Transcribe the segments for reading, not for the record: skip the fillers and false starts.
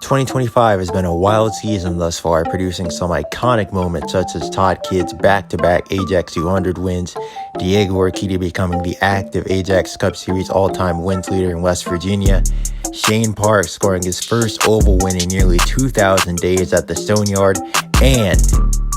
2025 has been a wild season thus far, producing some iconic moments such as Todd Kidd's back-to-back Ajax 200 wins, Diego Orkedi becoming the active Ajax Cup Series all-time wins leader in West Virginia, Shane Park scoring his first Oval win in nearly 2,000 days at the Stoneyard, and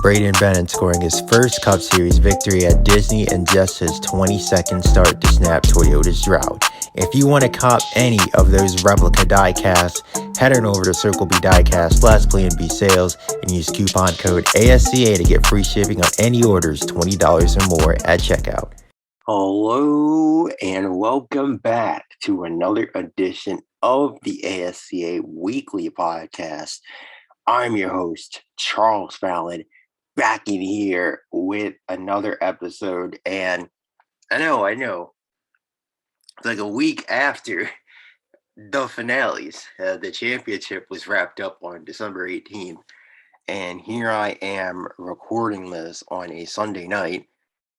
Braden Bennett scoring his first Cup Series victory at Disney in just his 22nd start to snap Toyota's drought. If you want to cop any of those replica diecasts, head on over to Circle B Diecast /Plan B Sales and use coupon code ASCA to get free shipping on any orders $20 or more at checkout. Hello and welcome back to another edition of the ASCA Weekly Podcast. I'm your host, Charles Fallon, back in here with another episode. And I know, it's like a week after the finales. The championship was wrapped up on December 18th. And here I am recording this on a Sunday night,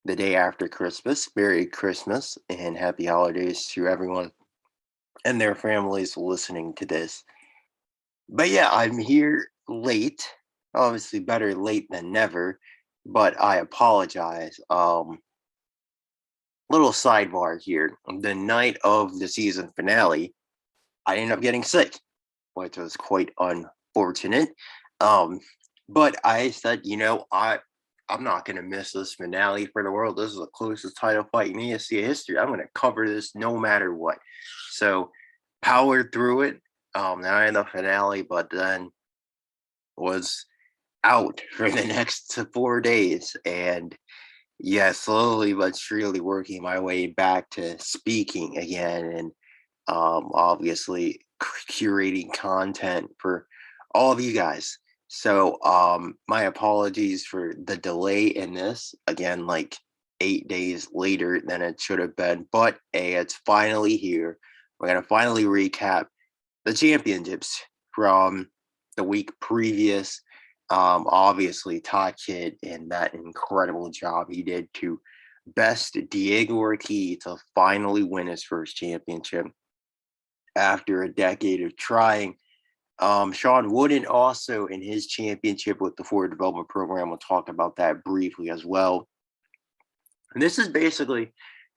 the day after Christmas. Merry Christmas and happy holidays to everyone and their families listening to this. But yeah, I'm here late. Obviously better late than never, but I apologize. Little sidebar here. The night of the season finale, I ended up getting sick, which was quite unfortunate. But I said, I'm not going to miss this finale for the world. This is the closest title fight in ASCA history. I'm going to cover this no matter what. So powered through it. Now in the finale, but then was out for the next 4 days. And yeah, slowly but surely working my way back to speaking again. And obviously curating content for all of you guys. So my apologies for the delay in this. Again, like 8 days later than it should have been. But hey, it's finally here. We're going to finally recap the championships from the week previous. Obviously, Todd Kidd and that incredible job he did to best Diego Orkedi to finally win his first championship after a decade of trying. Sean Wooden also in his championship with the Ford Development Program. We'll talk about that briefly as well. And this is basically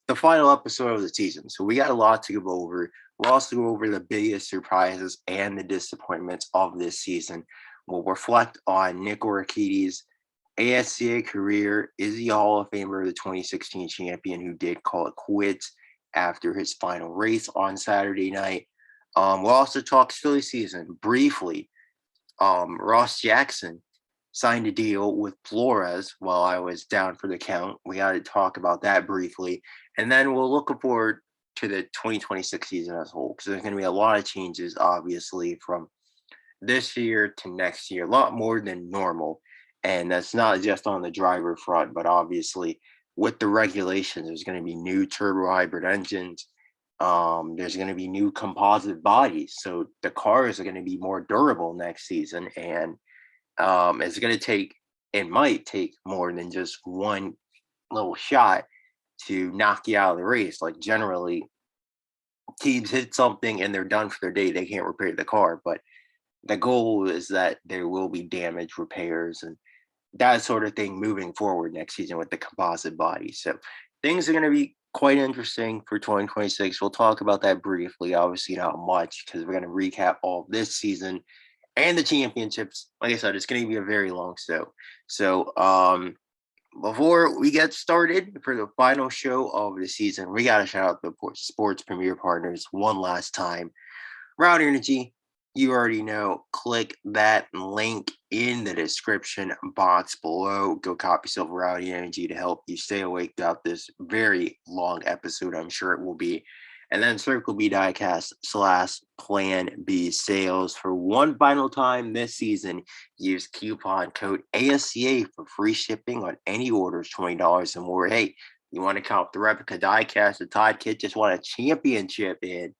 the final episode of the season. So we got a lot to go over. We'll also go over the biggest surprises and the disappointments of this season. We'll reflect on Nick Orkedi's ASCA career. Is he a Hall of Famer, the 2016 champion who did call it quits after his final race on Saturday night? We'll also talk Philly season briefly. Ross Jackson signed a deal with Flores while I was down for the count. We got to talk about that briefly. And then we'll look forward to the 2026 season as a whole, because there's going to be a lot of changes, obviously, from this year to next year, a lot more than normal. And that's not just on the driver front, but obviously with the regulations, there's going to be new turbo hybrid engines. There's going to be new composite bodies. So the cars are going to be more durable next season. And it's going to take, it might take more than just one little shot to knock you out of the race. Like generally, teams hit something and they're done for their day. They can't repair the car. But the goal is that there will be damage repairs and that sort of thing moving forward next season with the composite body. So things are going to be quite interesting for 2026. We'll talk about that briefly, obviously not much, because we're going to recap all this season and the championships. Like I said, it's going to be a very long show. So before we get started for the final show of the season, we got to shout out the sports premier partners one last time. Rowdy Energy, you already know, click that link in the description box below. Go cop yourself Rowdy Energy to help you stay awake throughout this very long episode. I'm sure it will be. And then Circle B Diecast /Plan B Sales for one final time this season. Use coupon code ASCA for free shipping on any orders $20 or more. Hey, you want to cop the replica diecast the Todd Kidd just won a championship in?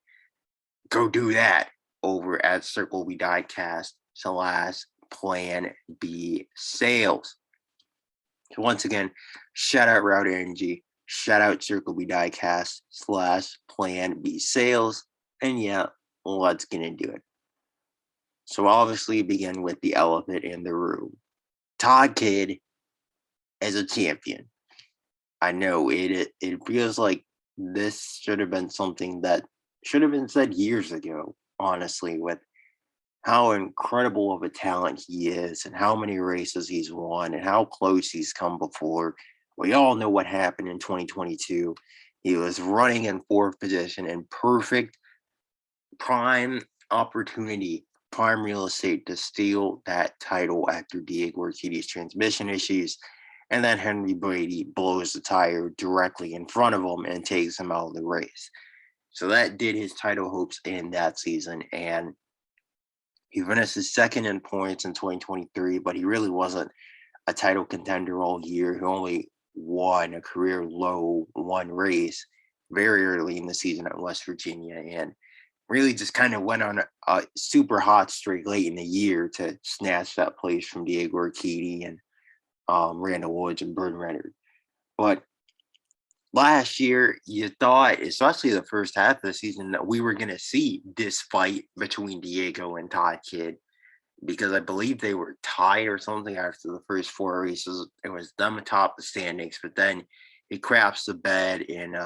Go do that over at Circle B Diecast /Plan B Sales. So once again, shout out Rowdy Energy, shout out Circle B Diecast /Plan B Sales, and yeah, let's get into it. So obviously begin with the elephant in the room. Todd Kidd is a champion. I know it feels like this should have been something that should have been said years ago, honestly, with how incredible of a talent he is and how many races he's won and how close he's come before. We all know what happened in 2022. He was running in fourth position in perfect prime opportunity, prime real estate to steal that title after Diego Orkedi's transmission issues. And then Henry Brady blows the tire directly in front of him and takes him out of the race. So that did his title hopes in that season. And he finished his second in points in 2023, but he really wasn't a title contender all year. He only won a career low one race very early in the season at West Virginia and really just kind of went on a super hot streak late in the year to snatch that place from Diego Orkedi and Randall Woods and Burn Renner. But last year, you thought, especially the first half of the season, that we were going to see this fight between Diego and Todd Kidd because I believe they were tied or something after the first four races. It was them atop the standings, but then he craps the bed in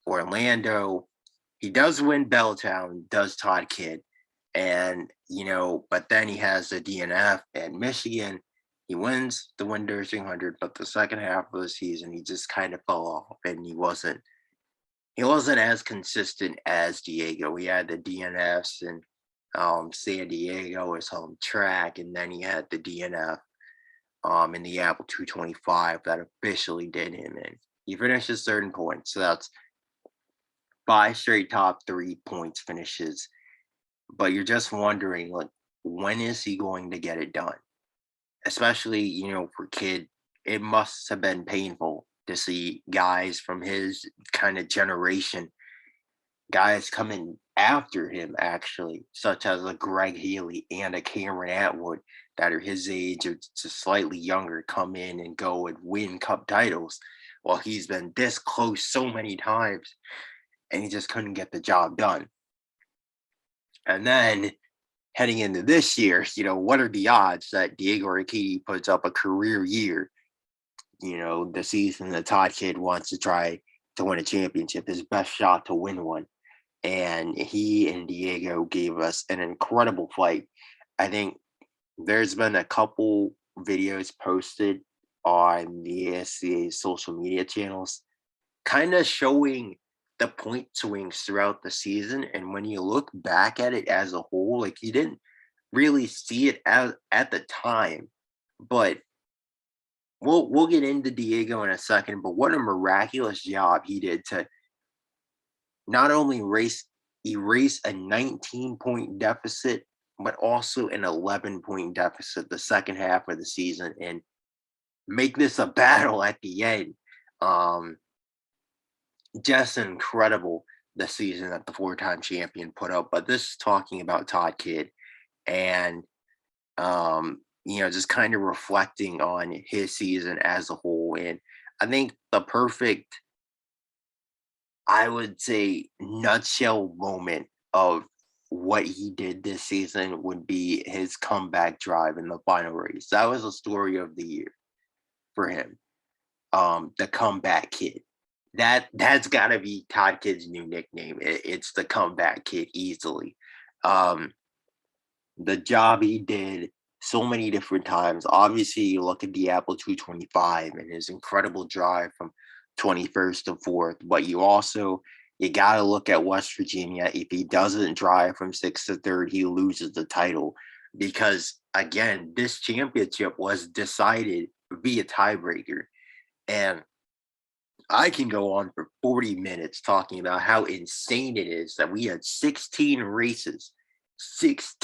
Orlando. He does win Belltown, does Todd Kidd. And, but then he has the DNF at Michigan. He wins the Winter 200, but the second half of the season, he just kind of fell off and he wasn't as consistent as Diego. He had the DNFs and San Diego, his home track, and then he had the DNF in the Apple 225 that officially did him in. He finished his third in points, so that's 5 straight top 3 points finishes. But you're just wondering, like, when is he going to get it done? Especially, for Kidd, it must have been painful to see guys from his kind of generation, guys coming after him, actually, such as a Greg Healy and a Cameron Atwood that are his age or just slightly younger, come in and go and win cup titles while he's been this close so many times and he just couldn't get the job done. And then heading into this year, what are the odds that Diego Orkedi puts up a career year? The season that Todd Kidd wants to try to win a championship, his best shot to win one. And he and Diego gave us an incredible fight. I think there's been a couple videos posted on the ASCA social media channels kind of showing the point swings throughout the season. And when you look back at it as a whole, like you didn't really see it at the time, but we'll get into Diego in a second, but what a miraculous job he did to not only erase a 19-point deficit, but also an 11-point deficit the second half of the season and make this a battle at the end. Just incredible the season that the 4-time champion put up. But this is talking about Todd Kidd and, just kind of reflecting on his season as a whole. And I think the perfect, I would say, nutshell moment of what he did this season would be his comeback drive in the final race. That was the story of the year for him. The comeback kid. That's got to be Todd Kidd's new nickname. It's the comeback kid easily. The job he did so many different times. Obviously, you look at the Apple 225 and his incredible drive from 21st to 4th, but you got to look at West Virginia. If he doesn't drive from 6th to 3rd, he loses the title because, again, this championship was decided via tiebreaker. And I can go on for 40 minutes talking about how insane it is that we had 16 races this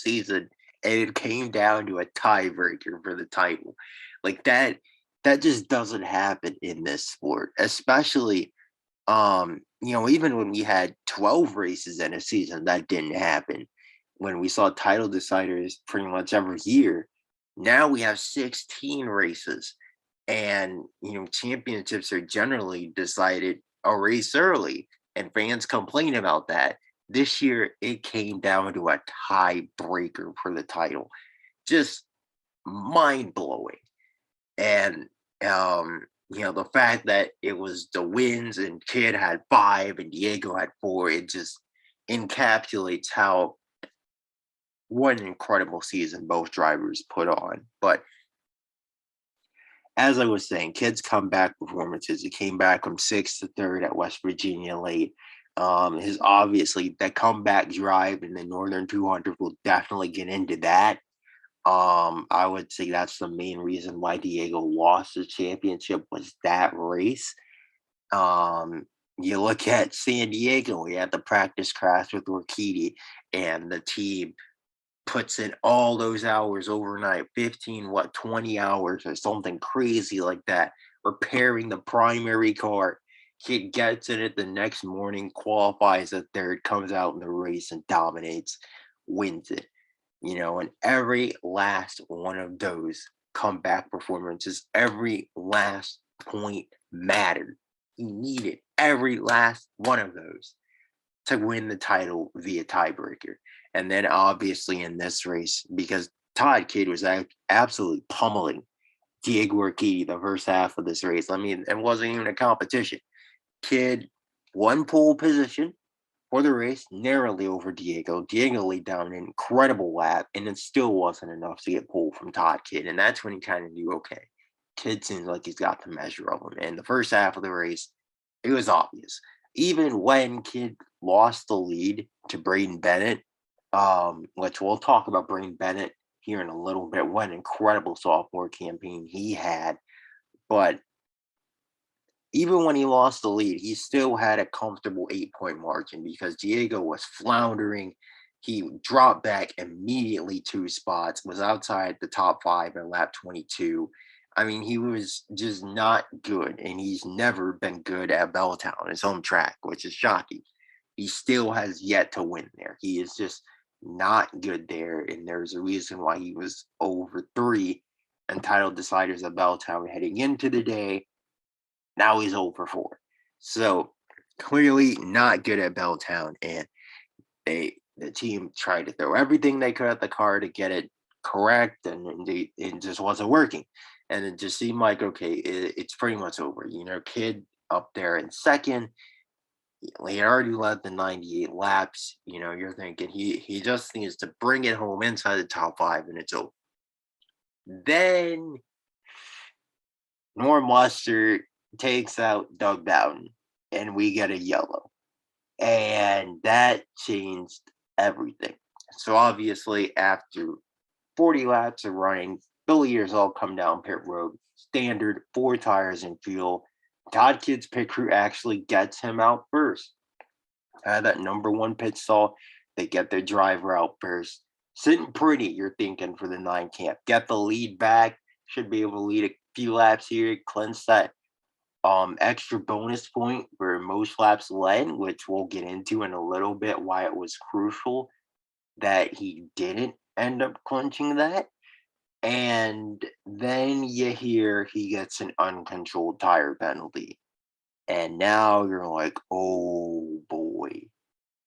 season, and it came down to a tiebreaker for the title. Like that just doesn't happen in this sport, especially, even when we had 12 races in a season, that didn't happen. When we saw title deciders pretty much every year, now we have 16 races. And, championships are generally decided a race early, and fans complain about that. This year, it came down to a tiebreaker for the title. Just mind blowing. And, the fact that it was the wins and Kidd had 5 and Diego had 4, it just encapsulates how what an incredible season both drivers put on. But as I was saying, Kidd's comeback performances, he came back from 6th to 3rd at West Virginia late. His obviously that comeback drive in the Northern 200 will definitely get into that. I would say that's the main reason why Diego lost the championship was that race. You look at San Diego, we had the practice crash with Orkedi, and the team puts in all those hours overnight, 20 hours or something crazy like that, repairing the primary car. Kid gets in it the next morning, qualifies at 3rd, comes out in the race and dominates, wins it. And every last one of those comeback performances, every last point mattered. He needed every last one of those to win the title via tiebreaker. And then obviously in this race, because Todd Kidd was absolutely pummeling Diego Orkedi the first half of this race. I mean, it wasn't even a competition. Kidd won pole position for the race, narrowly over Diego. Diego laid down an incredible lap, and it still wasn't enough to get pulled from Todd Kidd. And that's when he kind of knew, okay, Kidd seems like he's got the measure of him. And the first half of the race, it was obvious. Even when Kidd lost the lead to Braden Bennett, which we'll talk about Braden Bennett here in a little bit, what an incredible sophomore campaign he had. But even when he lost the lead, he still had a comfortable 8-point margin because Diego was floundering. He dropped back immediately 2 spots, was outside the top 5 in lap 22. I mean, he was just not good, and he's never been good at Belltown, his home track, which is shocking. He still has yet to win there. He is just not good there, and there's a reason why he was over 3 entitled deciders at Belltown heading into the day. Now he's over 4. So clearly not good at Belltown, and the team tried to throw everything they could at the car to get it correct, and it just wasn't working. And it just seemed like, okay, it's pretty much over. Kidd up there in 2nd. He already led the 98 laps. You're thinking he just needs to bring it home inside the top 5, and it's over. Then Norm Lester takes out Doug Bowden, and we get a yellow. And that changed everything. So obviously, after 40 laps of running, Billy Years come down pit road, standard 4 tires and fuel. Todd Kidd's pit crew actually gets him out first. That number 1 pit stall, they get their driver out first. Sitting pretty, you're thinking, for the 9 camp. Get the lead back. Should be able to lead a few laps here, cleanse that extra bonus point for most laps led, which we'll get into in a little bit why it was crucial that he didn't end up clinching that. And then you hear he gets an uncontrolled tire penalty. And now you're like, oh boy.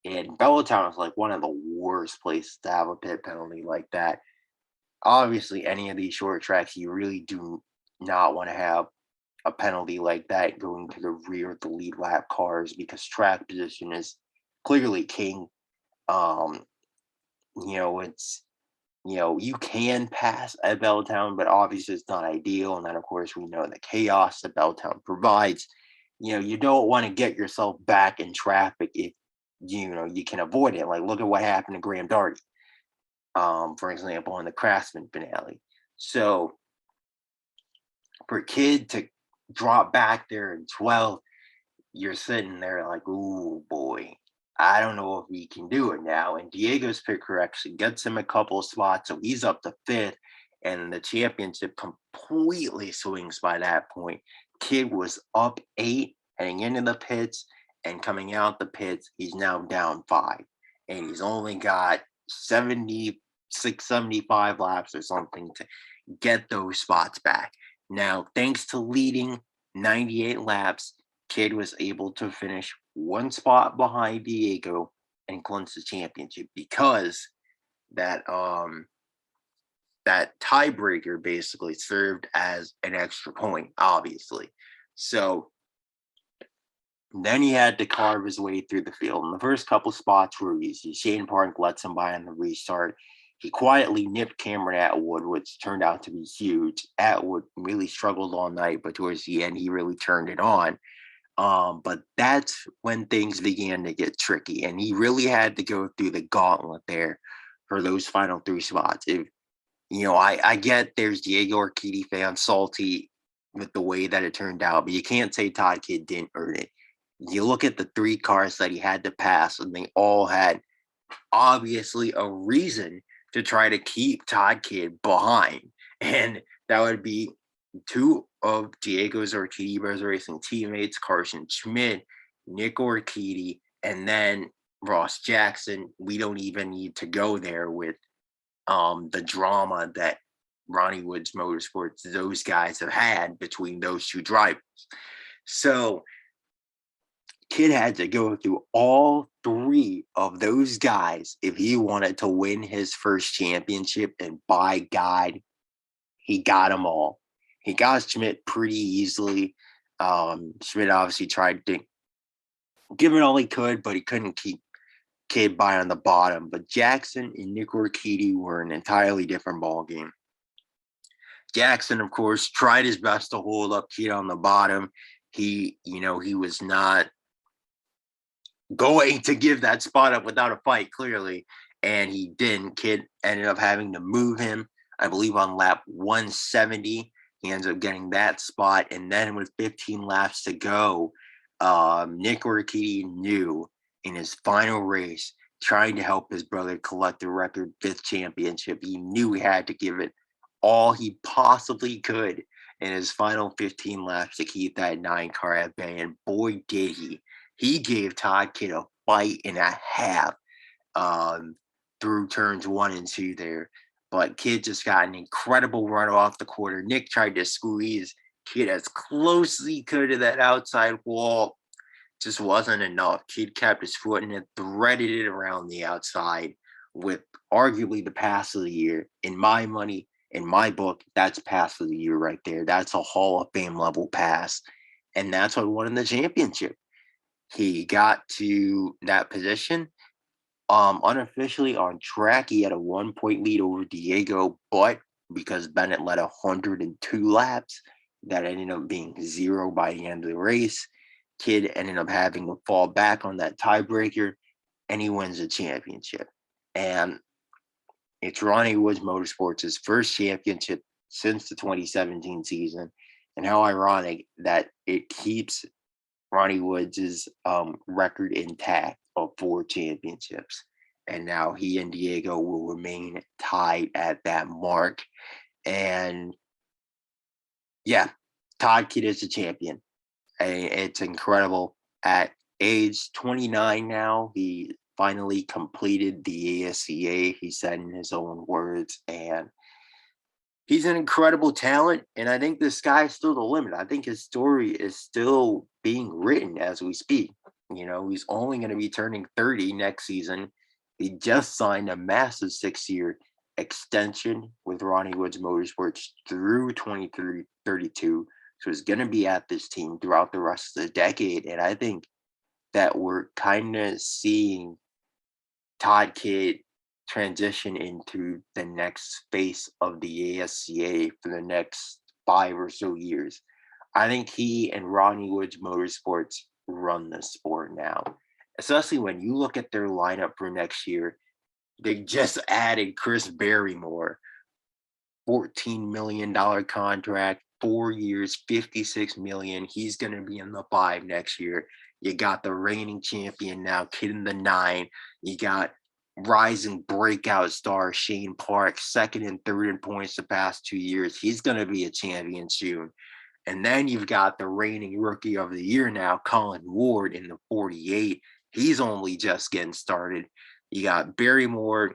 And Belltown is like one of the worst places to have a pit penalty like that. Obviously, any of these short tracks, you really do not want to have a penalty like that going to the rear of the lead lap cars because track position is clearly king. It's you can pass at Belltown, but obviously it's not ideal. And then of course we know the chaos that Belltown provides. You don't want to get yourself back in traffic if you can avoid it. Like look at what happened to Graham Darty, for example, in the Craftsman finale. So for Kidd to drop back there in 12th, you're sitting there like, ooh boy, I don't know if he can do it now. And Diego's pit crew actually gets him a couple of spots, so he's up to 5th, and the championship completely swings by that point. Kidd was up 8 heading into the pits, and coming out the pits, he's now down 5, and he's only got 76, 75 laps or something to get those spots back. Now, thanks to leading 98 laps, Kidd was able to finish 1 spot behind Diego and clinch the championship because that tiebreaker basically served as an extra point, obviously. So then he had to carve his way through the field. And the first couple spots were easy. Shane Park lets him by on the restart. He quietly nipped Cameron Atwood, which turned out to be huge. Atwood really struggled all night, but towards the end, he really turned it on. But that's when things began to get tricky. And he really had to go through the gauntlet there for those final three spots. If I get there's Diego Orkedi fans salty with the way that it turned out, but you can't say Todd Kidd didn't earn it. You look at the three cars that he had to pass, and they all had obviously a reason to try to keep Todd Kidd behind. And that would be two of Diego's Orkedi Bros Racing teammates, Carson Schmidt, Nick Orkedi, and then Ross Jackson. We don't even need to go there with the drama that Ronnie Woods Motorsports, those guys have had between those two drivers. So Kidd had to go through all three of those guys if he wanted to win his first championship. And by God, he got them all. He got Schmidt pretty easily. Schmidt obviously tried to give it all he could, but he couldn't keep Kidd by on the bottom. But Jackson and Nick Orkedi were an entirely different ballgame. Jackson, of course, tried his best to hold up Kidd on the bottom. He was not going to give that spot up without a fight, clearly, and he didn't. Kidd ended up having to move him, I believe, on lap 170. He ends up getting that spot, and then with 15 laps to go, Nick Orkedi knew in his final race, trying to help his brother collect the record 5th championship, he knew he had to give it all he possibly could in his final 15 laps to keep that 9 car at bay, and boy, did he. He gave Todd Kidd a fight and a half through turns 1 and 2 there. But Kidd just got an incredible run off the quarter. Nick tried to squeeze Kidd as close as he could to that outside wall. Just wasn't enough. Kidd kept his foot in it, threaded it around the outside with arguably the pass of the year. In my money, in my book, that's pass of the year right there. That's a Hall of Fame level pass. And that's what won the championship. He got to that position unofficially on track. He had a 1-point lead over Diego, but because Bennett led 102 laps, that ended up being 0 by the end of the race. Kidd ended up having to fall back on that tiebreaker, and he wins the championship. And it's Ronnie Woods Motorsports' first championship since the 2017 season. And how ironic that it keeps Ronnie Woods' record intact of 4 championships. And now he and Diego will remain tied at that mark. And yeah, Todd Kidd is the champion. It's incredible. At age 29 now, he finally completed the ASCA, he said in his own words. And he's an incredible talent, and I think the sky's still the limit. I think his story is still being written as we speak. He's only going to be turning 30 next season. He just signed a massive 6-year extension with Ronnie Woods Motorsports through 2032. So he's going to be at this team throughout the rest of the decade. And I think that we're kind of seeing Todd Kidd transition into the next phase of the ASCA for the next 5 or so years. I think he and Ronnie Woods Motorsports run the sport now, especially when you look at their lineup for next year. They just added Chris Barrymore, $14 million contract, 4 years, $56 million. He's going to be in the 5 next year. You got the reigning champion now, Kidd in the 9. You got rising breakout star Shane Park, 2nd and 3rd in points the past 2 years. He's going to be a champion soon. And then you've got the reigning rookie of the year now, Colin Ward, in the 48. He's only just getting started. You got Barrymore.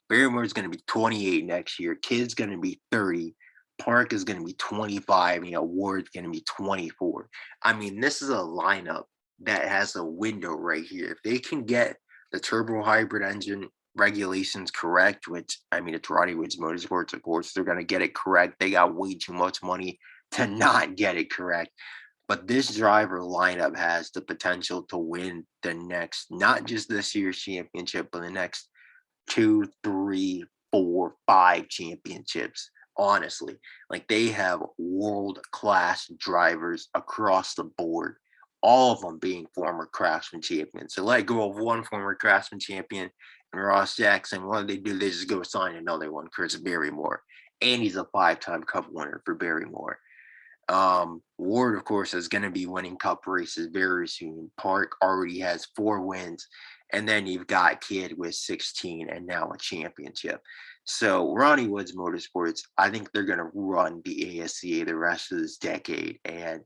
Barrymore's going to be 28 next year. Kidd's going to be 30. Park is going to be 25. Ward's going to be 24. I mean, this is a lineup that has a window right here. If they can get the turbo hybrid engine regulations correct, which I mean, it's Roddy Woods Motorsports, of course, they're going to get it correct. They got way too much money to not get it correct. But this driver lineup has the potential to win the next, not just this year's championship, but the next 2, 3, 4, 5 championships. Honestly, like they have world class drivers across the board, all of them being former Craftsman champions. So let go of one former Craftsman champion and Ross Jackson. What do? They just go sign another one, Chris Barrymore. And he's a 5-time Cup winner for Barrymore. Ward, of course, is going to be winning Cup races very soon. Park already has 4 wins. And then you've got Kidd with 16 and now a championship. So Ronnie Woods Motorsports, I think they're going to run the ASCA the rest of this decade. And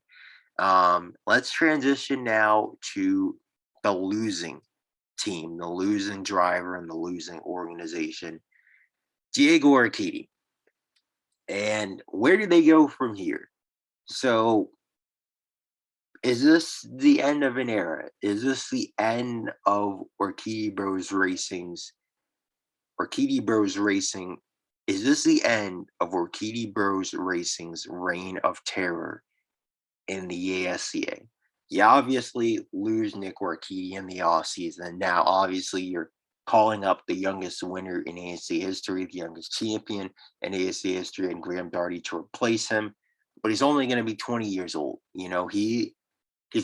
let's transition now to the losing team, the losing driver, and the losing organization, Diego Orkedi. And where do they go from here? So is this the end of an era? Is this the end of Orkedi Bros Racing? Is this the end of Orkedi Bros Racing's reign of terror in the ASCA? You obviously lose Nick Orkedi in the offseason. Now, obviously, you're calling up the youngest winner in ASCA history, the youngest champion in ASCA history, and Graham Darty to replace him. But he's only going to be 20 years old. You know, he's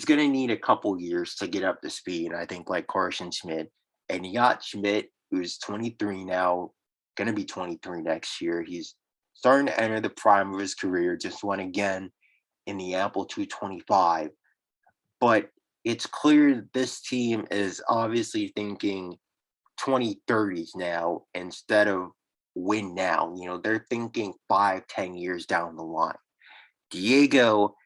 going to need a couple years to get up to speed, I think, like Carson Schmidt. And you got Schmidt, who's 23 now, going to be 23 next year. He's starting to enter the prime of his career, just won again in the Apple 225. But it's clear this team is obviously thinking 2030s now instead of win now. You know, they're thinking 5-10 years down the line. Diego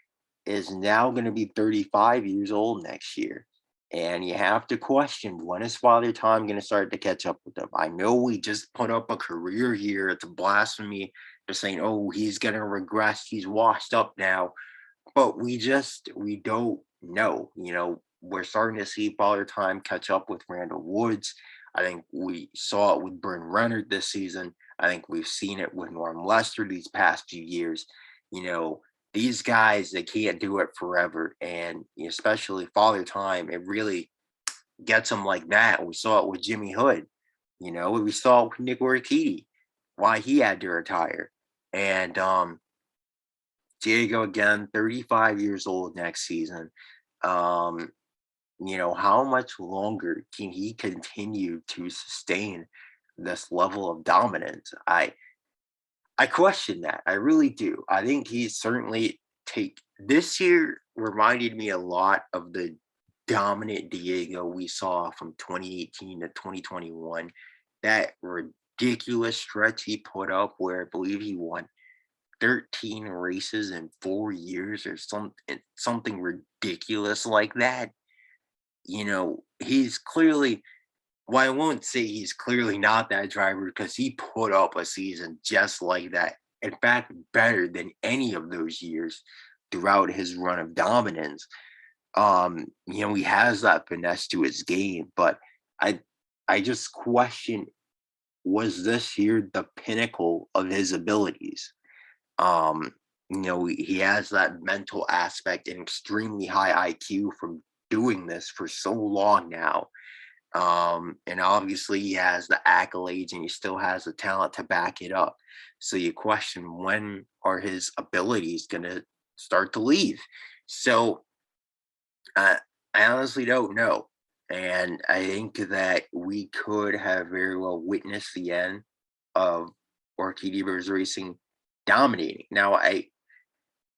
is now going to be 35 years old next year. And you have to question, when is Father Time going to start to catch up with him? I know we just put up a career here. It's a blasphemy to saying, oh, he's going to regress. He's washed up now. But we don't know. You know, we're starting to see Father Time catch up with Randall Woods. I think we saw it with Bryn Renner this season. I think we've seen it with Norm Lester these past few years. You know, these guys, they can't do it forever. And especially Father Time, it really gets them like that. We saw it with Jimmy Hood. You know, we saw it with Nick Orkedi, why he had to retire. And Diego, again, 35 years old next season. You know, how much longer can he continue to sustain this level of dominance? I question that. I really do. I think he's certainly this year reminded me a lot of the dominant Diego we saw from 2018 to 2021. That ridiculous stretch he put up where I believe he won 13 races in 4 years or something ridiculous like that. You know, he's clearly, well, I won't say he's clearly not that driver because he put up a season just like that. In fact, better than any of those years throughout his run of dominance. You know, he has that finesse to his game, but I just question, was this year the pinnacle of his abilities? You know, he has that mental aspect and extremely high IQ from doing this for so long now. And obviously he has the accolades and he still has the talent to back it up. So you question, when are his abilities going to start to leave? So I honestly don't know. And I think that we could have very well witnessed the end of Orkedi Bros Racing dominating. Now, I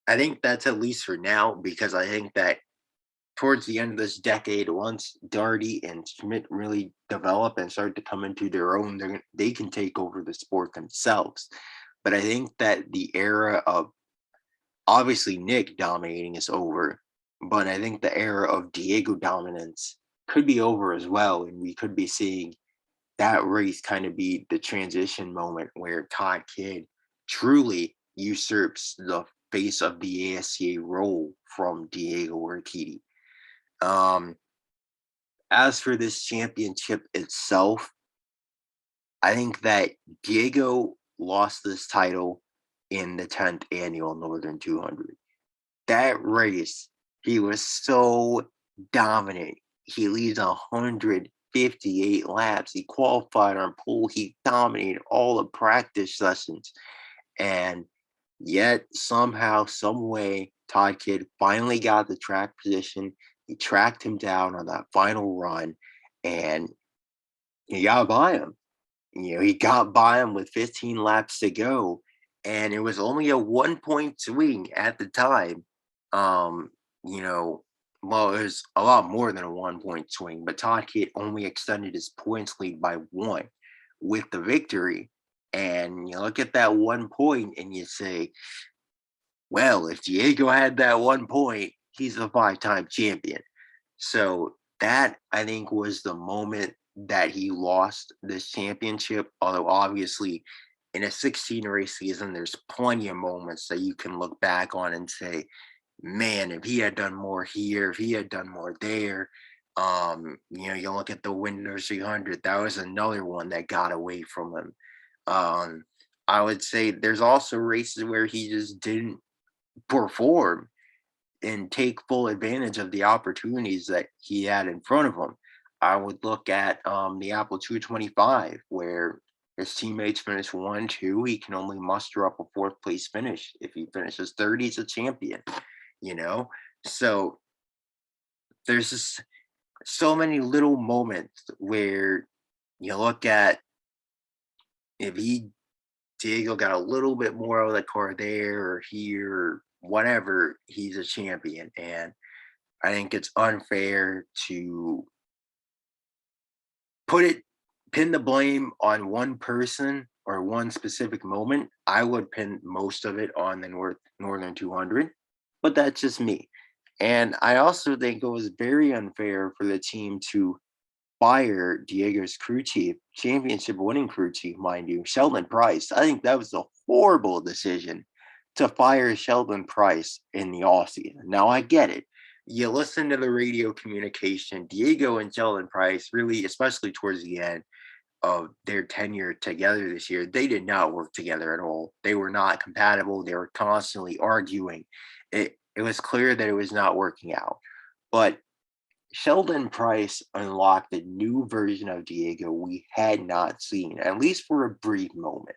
think that's at least for now, because I think that towards the end of this decade, once Darty and Schmidt really develop and start to come into their own, they can take over the sport themselves. But I think that the era of obviously Nick dominating is over, but I think the era of Diego dominance could be over as well. And we could be seeing that race kind of be the transition moment where Todd Kidd truly usurps the face of the ASCA role from Diego Orkedi. Um, as for this championship itself, I think that Diego lost this title in the 10th annual Northern 200. That race, he was so dominant. He leads 158 laps. He qualified on pole. He dominated all the practice sessions. And yet, somehow, some way, Todd Kidd finally got the track position. He tracked him down on that final run, and he got by him. He got by him with 15 laps to go, and it was only a 1-point swing at the time. Um, you know, well, it was a lot more than a 1-point swing, but Todd Kidd only extended his points lead by 1 with the victory. And you look at that 1 point and you say, well, if Diego had that 1 point, he's a 5-time champion. So that, I think, was the moment that he lost this championship. Although obviously in a 16-race season, there's plenty of moments that you can look back on and say, man, if he had done more here, if he had done more there. You look at the Winners 300, that was another one that got away from him. I would say there's also races where he just didn't perform and take full advantage of the opportunities that he had in front of him. I would look at the Apple 225, where his teammates finished 1, 2. He can only muster up a 4th place finish. If he finishes third, he's a champion. So there's just so many little moments where you look at, if Diego got a little bit more out of the car there or here or whatever, he's a champion. And I think it's unfair to pin the blame on one person or one specific moment. I would pin most of it on the Northern 200, but that's just me. And I also think it was very unfair for the team to fire Diego's crew chief, championship winning crew chief, mind you, Sheldon Price. I think that was a horrible decision to fire Sheldon Price in the offseason. Now, I get it. You listen to the radio communication, Diego and Sheldon Price really, especially towards the end of their tenure together this year, they did not work together at all. They were not compatible. They were constantly arguing. It was clear that it was not working out. But Sheldon Price unlocked a new version of Diego we had not seen, at least for a brief moment.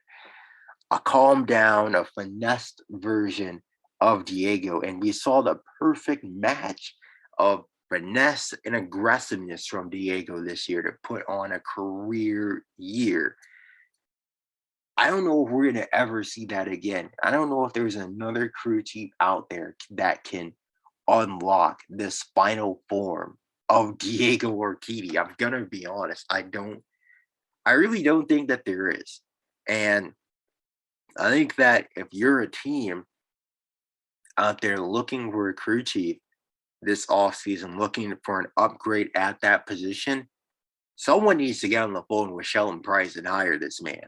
A calmed down, a finessed version of Diego, and we saw the perfect match of finesse and aggressiveness from Diego this year to put on a career year. I don't know if we're going to ever see that again. I don't know if there's another crew chief out there that can unlock this final form of Diego Orkedi. I'm going to be honest. I really don't think that there is. And I think that if you're a team out there looking for a crew chief this offseason, looking for an upgrade at that position, someone needs to get on the phone with Sheldon Price and hire this man.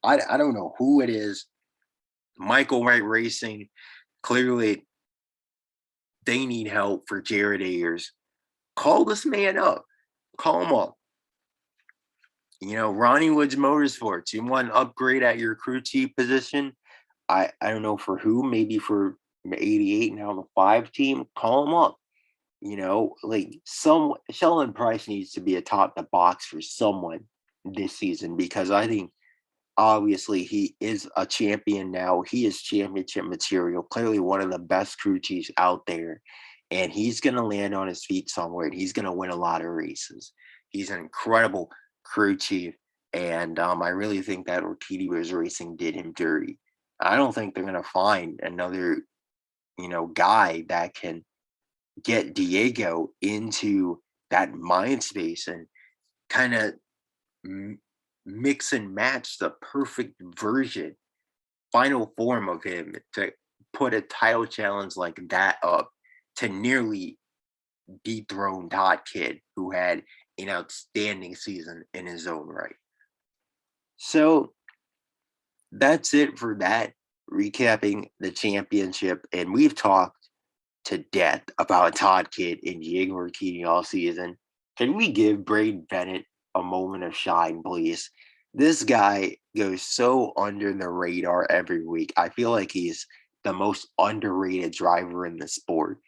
I don't know who it is. Michael Wright Racing, clearly they need help for Jared Ayers. Call this man up. Call him up. Ronnie Woods Motorsports, you want an upgrade at your crew chief position? I don't know for who, maybe for 88 now the 5 team. Call him up. Sheldon Price needs to be atop the box for someone this season, because I think obviously he is a champion now. He is championship material, clearly one of the best crew chiefs out there. And he's going to land on his feet somewhere, and he's going to win a lot of races. He's an incredible crew chief. And I really think that Orkedi Racing did him dirty. I don't think they're going to find another, guy that can get Diego into that mind space and kind of mix and match the perfect version, final form of him to put a title challenge like that up to nearly dethrone Todd Kidd, who had an outstanding season in his own right. So that's it for that, recapping the championship. And we've talked to death about Todd Kidd and Diego Orkedi all season. Can we give Braden Bennett a moment of shine, please? This guy goes so under the radar every week. I feel like he's the most underrated driver in the sport.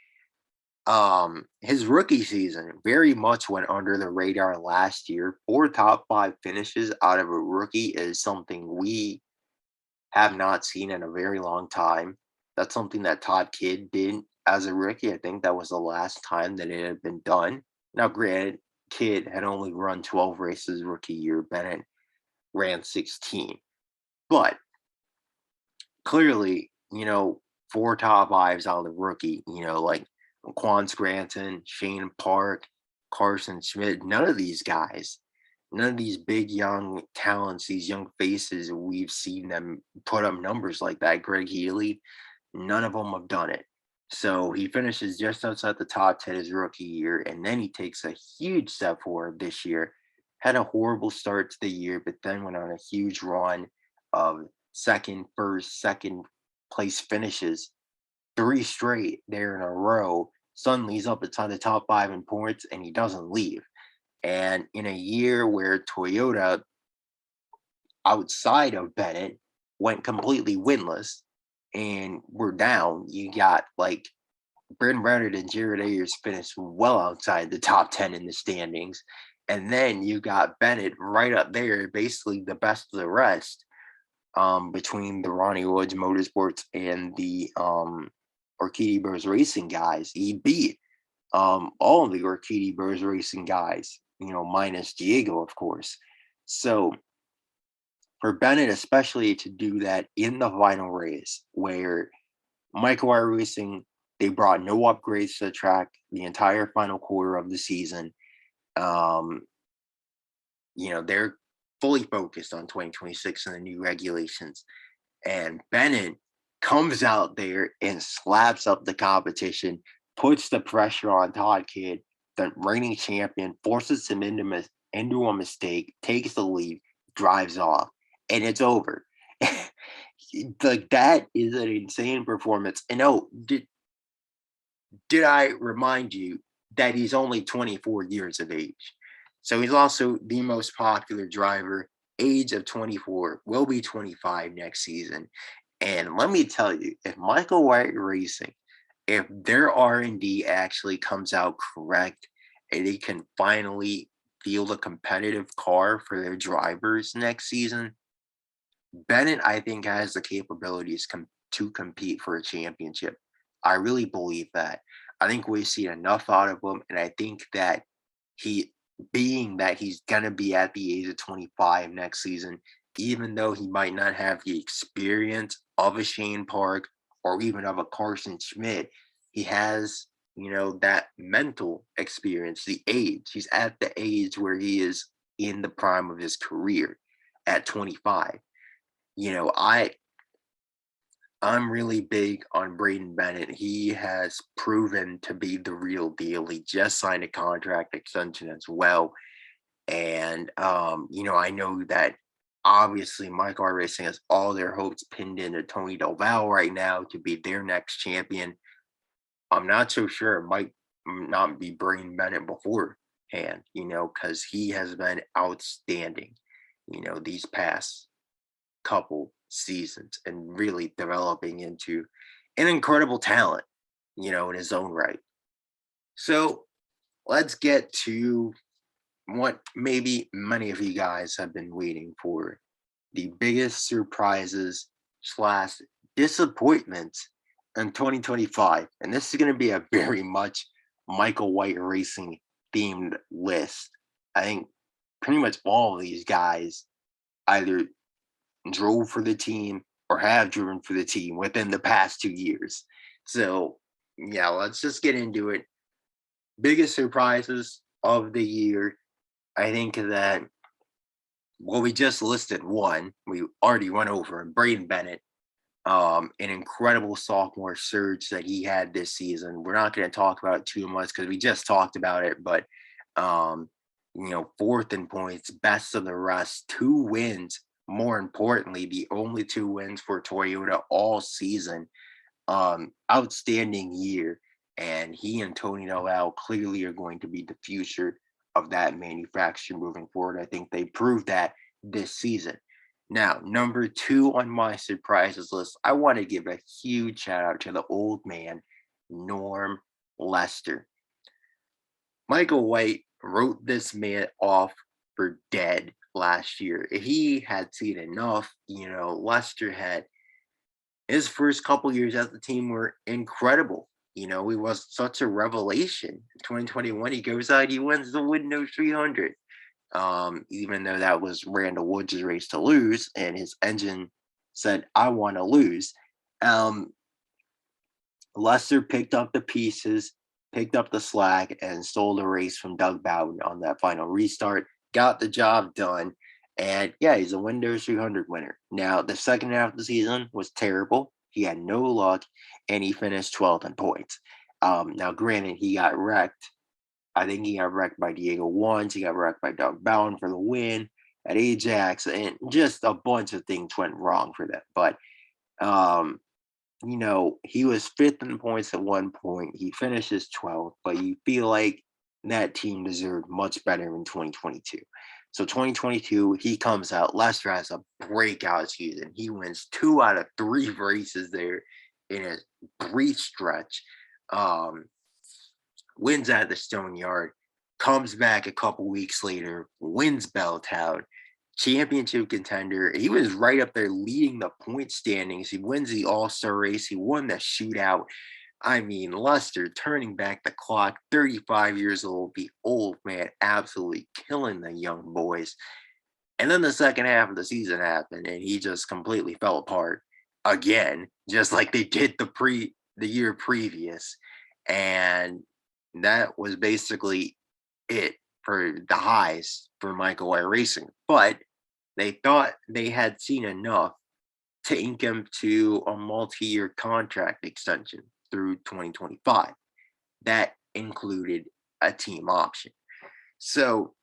His rookie season very much went under the radar last year. 4 top 5 finishes out of a rookie is something we have not seen in a very long time. That's something that Todd Kidd did as a rookie. I think that was the last time that it had been done. Now, granted, Kidd had only run 12 races rookie year. Bennett ran 16. But clearly, 4 top 5s out of the rookie, like Quan Scranton, Shane Park, Carson Schmidt, none of these big young talents, these young faces, we've seen them put up numbers like that. Greg Healy, none of them have done it. So he finishes just outside the top 10 his rookie year, and then he takes a huge step forward this year. Had a horrible start to the year, but then went on a huge run of second place finishes, 3 straight there in a row. Suddenly he's up inside the top 5 in points, and he doesn't leave. And in a year where Toyota, outside of Bennett, went completely winless and we're down, you got like Brent Reddard and Jared Ayers finished well outside the top 10 in the standings. And then you got Bennett right up there, basically the best of the rest, between the Ronnie Woods Motorsports and the Orkedi Bros Racing guys. He beat all of the Orkedi Bros Racing guys, minus Diego, of course. So for Bennett, especially to do that in the final race, where Michael Wire Racing, they brought no upgrades to the track the entire final quarter of the season. They're fully focused on 2026 and the new regulations. And Bennett comes out there and slaps up the competition, puts the pressure on Todd Kidd, the reigning champion, forces him into a mistake, takes the lead, drives off, and it's over. Like, that is an insane performance. And did I remind you that he's only 24 years of age? So he's also the most popular driver, age of 24, will be 25 next season. And let me tell you, if Michael White Racing, if their R&D actually comes out correct and they can finally field a competitive car for their drivers next season, Bennett, I think, has the capabilities to compete for a championship. I really believe that. I think we've seen enough out of him, and I think that being that he's gonna be at the age of 25 next season, even though he might not have the experience of a Shane Park or even of a Carson Schmidt, he has, that mental experience, the age. He's at the age where he is in the prime of his career at 25. I'm really big on Braden Bennett. He has proven to be the real deal. He just signed a contract extension as well. And I know that obviously Mike R Racing has all their hopes pinned into Tony Doval right now to be their next champion. I'm not so sure it might not be Braden Bennett beforehand, because he has been outstanding, these past couple seasons and really developing into an incredible talent, in his own right. So let's get to what maybe many of you guys have been waiting for, the biggest surprises slash disappointments in 2025. And this is going to be a very much Michael White Racing themed list. I think pretty much all of these guys either drove for the team or have driven for the team within the past 2 years. So, yeah, let's just get into it. Biggest surprises of the year. I think that, we just listed one. We already went over him, Braden Bennett. An incredible sophomore surge that he had this season. We're not going to talk about it too much because we just talked about it, but, fourth in points, best of the rest, 2 wins. More importantly, the only 2 wins for Toyota all season. Outstanding year. And he and Tony Doval clearly are going to be the future of that manufacturer moving forward. I think they proved that this season. Now, number 2 on my surprises list, I want to give a huge shout out to the old man, Norm Lester. Michael White wrote this man off for dead last year. He had seen enough. Lester had his first couple years at the team were incredible. He was such a revelation. In 2021, he goes out, he wins the Windows 300. Even though that was Randall Woods' race to lose, and his engine said, I want to lose. Lester picked up the pieces, picked up the slack, and stole the race from Doug Bowden on that final restart, got the job done, and yeah, he's a Windows 300 winner. Now, the second half of the season was terrible. He had no luck, and he finished 12th in points. Now, granted, he got wrecked. I think he got wrecked by Diego once. He got wrecked by Doug Bowden for the win at Ajax, and just a bunch of things went wrong for them. But he was 5th in points at one point. He finishes 12th, but you feel like that team deserved much better in 2022. So 2022, he comes out. Lester has a breakout season. He wins 2 out of 3 races there in a brief stretch. Wins at the Stone Yard, comes back a couple weeks later, wins Belltown, championship contender. He was right up there leading the point standings. He wins the All-Star race. He won the shootout. I mean, Lester turning back the clock, 35 years old, the old man, absolutely killing the young boys. And then the second half of the season happened, and he just completely fell apart again, just like they did the year previous. And that was basically it for the highs for Michael White Racing. But they thought they had seen enough to ink him to a multi-year contract extension through 2025. That included a team option. So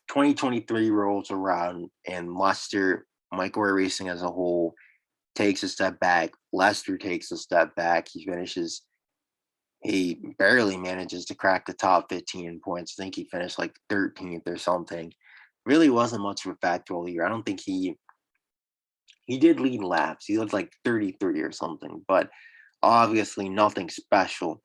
2023 rolls around, and Michael White Racing as a whole takes a step back. Lester takes a step back. He barely manages to crack the top 15 in points. I think he finished like 13th or something. Really wasn't much of a factor all year. I don't think he did lead laps. He looked like 33 or something, but obviously nothing special.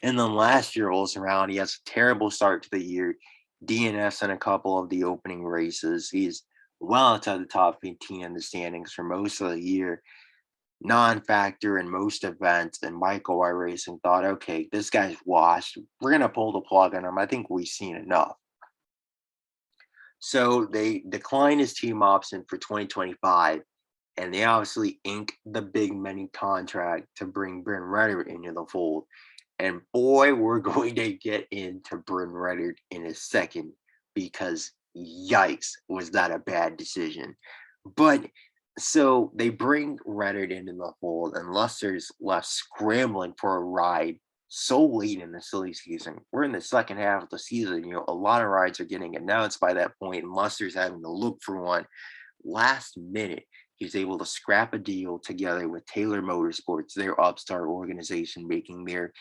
And then last year rolls around. He has a terrible start to the year. DNFs in a couple of the opening races. He's well outside the top 15 in the standings for most of the year. Non-factor in most events, and Michael White Racing thought, okay, this guy's washed. We're going to pull the plug on him. I think we've seen enough. So they decline his team option for 2025, and they obviously ink the big money contract to bring Bryn Reddard into the fold. And boy, we're going to get into Bryn Reddard in a second, because yikes, was that a bad decision. But so they bring Reddard into the fold, and Lester's left scrambling for a ride so late in the silly season. We're in the second half of the season. A lot of rides are getting announced by that point, and Lester's having to look for one. Last minute, he's able to scrap a deal together with Taylor Motorsports, their upstart organization, making their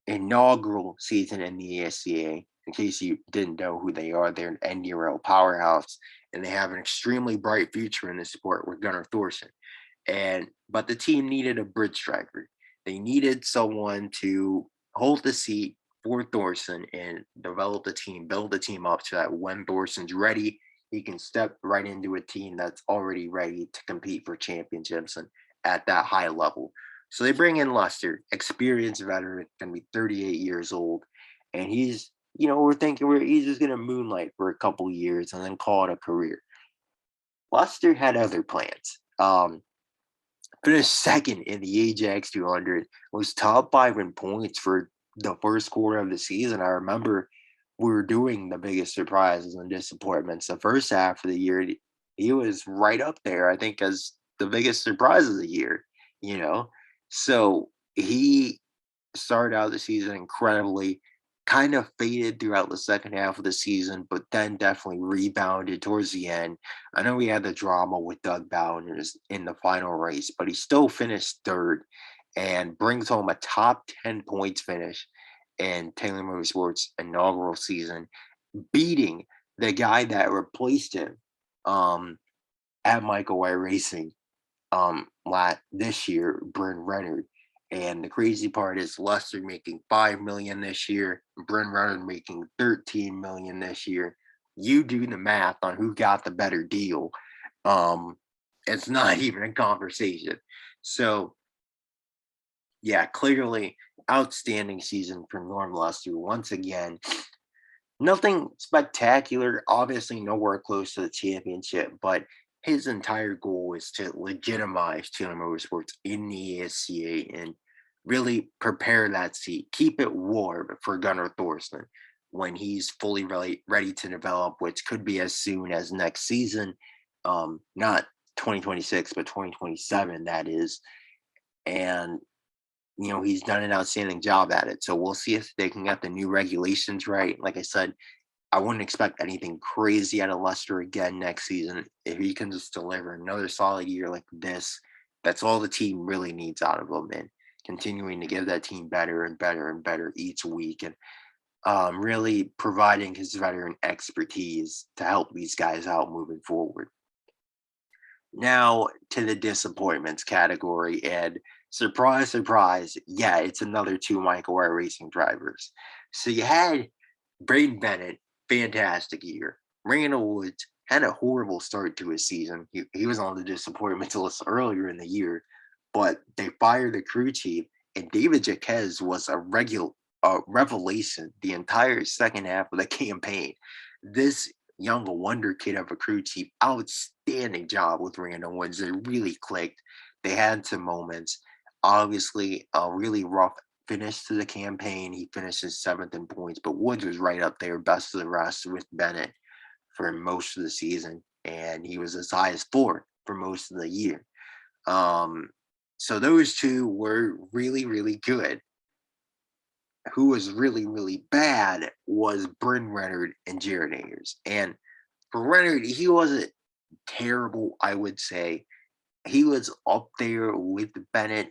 inaugural season in the ASCA. In case you didn't know who they are, they're an NDRL powerhouse, and they have an extremely bright future in the sport with Gunnar Thorson. But the team needed a bridge driver. They needed someone to hold the seat for Thorson and develop the team, build the team up so that when Thorson's ready, he can step right into a team that's already ready to compete for championships and at that high level. So they bring in Lester, experienced veteran, going to be 38 years old, and he's, we're thinking he's just going to moonlight for a couple years and then call it a career. Lester had other plans. Finished second in the Ajax 200, was top 5 in points for the first quarter of the season. I remember we were doing the biggest surprises and disappointments. The first half of the year, he was right up there, I think, as the biggest surprise of the year, So he started out the season incredibly, kind of faded throughout the second half of the season, but then definitely rebounded towards the end. I know we had the drama with Doug Bowden in the final race, but he still finished third and brings home a top 10 points finish in Taylor Motorsports' inaugural season, beating the guy that replaced him um, at Michael White Racing this year, Bryn Renard. And the crazy part is Lester making $5 million this year, Bryn Renard making $13 million this year. You do the math on who got the better deal. It's not even a conversation. So yeah, clearly outstanding season for Norm Lester once again. Nothing spectacular, obviously nowhere close to the championship, but his entire goal is to legitimize Taylor Motorsports in the ASCA and really prepare that seat, keep it warm for Gunnar Thorsson when he's fully ready to develop, which could be as soon as next season, not 2026, but 2027, that is. And he's done an outstanding job at it. So we'll see if they can get the new regulations right. Like I said, I wouldn't expect anything crazy out of Lester again next season. If he can just deliver another solid year like this, that's all the team really needs out of him, and continuing to give that team better and better and better each week, and really providing his veteran expertise to help these guys out moving forward. Now to the disappointments category, and surprise, surprise, yeah, it's another two Michael White Racing drivers. So you had Braden Bennett, fantastic year. Randall Woods had a horrible start to his season. He was on the disappointment list earlier in the year, but they fired the crew chief, and David Jaquez was a revelation the entire second half of the campaign. This young wonder kid of a crew chief, outstanding job with Randall Woods. It really clicked. They had some moments. Obviously, a really rough finish to the campaign. He finishes seventh in points, but Woods was right up there, best of the rest with Bennett for most of the season, and he was as high as fourth for most of the year. So those two were really, really good. Who was really, really bad was Bryn Renard and Jared Ayers. And for Renard, he wasn't terrible, I would say. He was up there with Bennett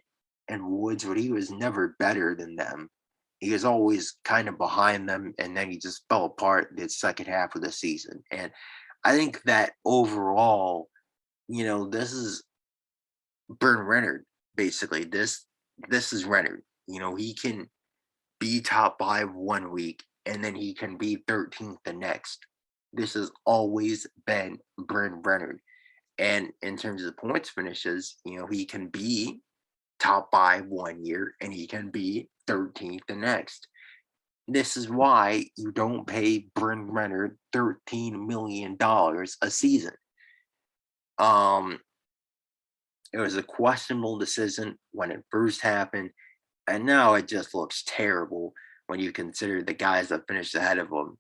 and Woods, but he was never better than them. He was always kind of behind them, and then he just fell apart the second half of the season. And I think that overall, this is Bryn Renard, basically. This is Renard. He can be top 5 1 week, and then he can be 13th the next. This has always been Bryn Renard. And in terms of points finishes, he can be top 5 1 year, and he can be 13th the next. This is why you don't pay Bryn Renard $13 million a season. It was a questionable decision when it first happened, and now it just looks terrible when you consider the guys that finished ahead of him.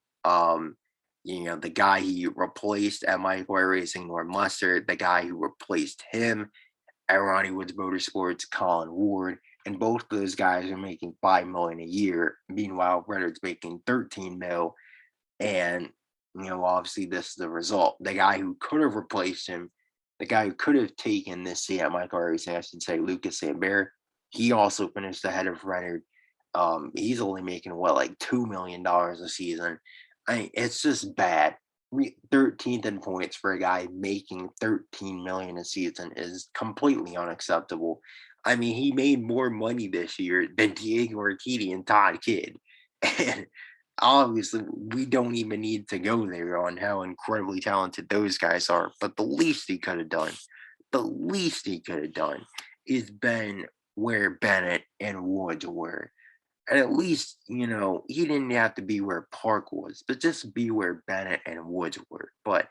The guy he replaced at Michael White Racing, Norm Lester, the guy who replaced him at Ronnie Woods Motorsports, Colin Ward, and both of those guys are making $5 million a year. Meanwhile, Renard's making $13 million, and obviously this is the result. The guy who could have replaced him, the guy who could have taken this seat at Michael White Racing, I should say, Lucas Sambert, he also finished ahead of Renard. He's only making like $2 million a season. It's just bad. 13th in points for a guy making $13 million a season is completely unacceptable. He made more money this year than Diego Orkedi and Todd Kidd. And obviously, we don't even need to go there on how incredibly talented those guys are. But the least he could have done, is been where Bennett and Woods were. And at least, he didn't have to be where Park was, but just be where Bennett and Woods were. But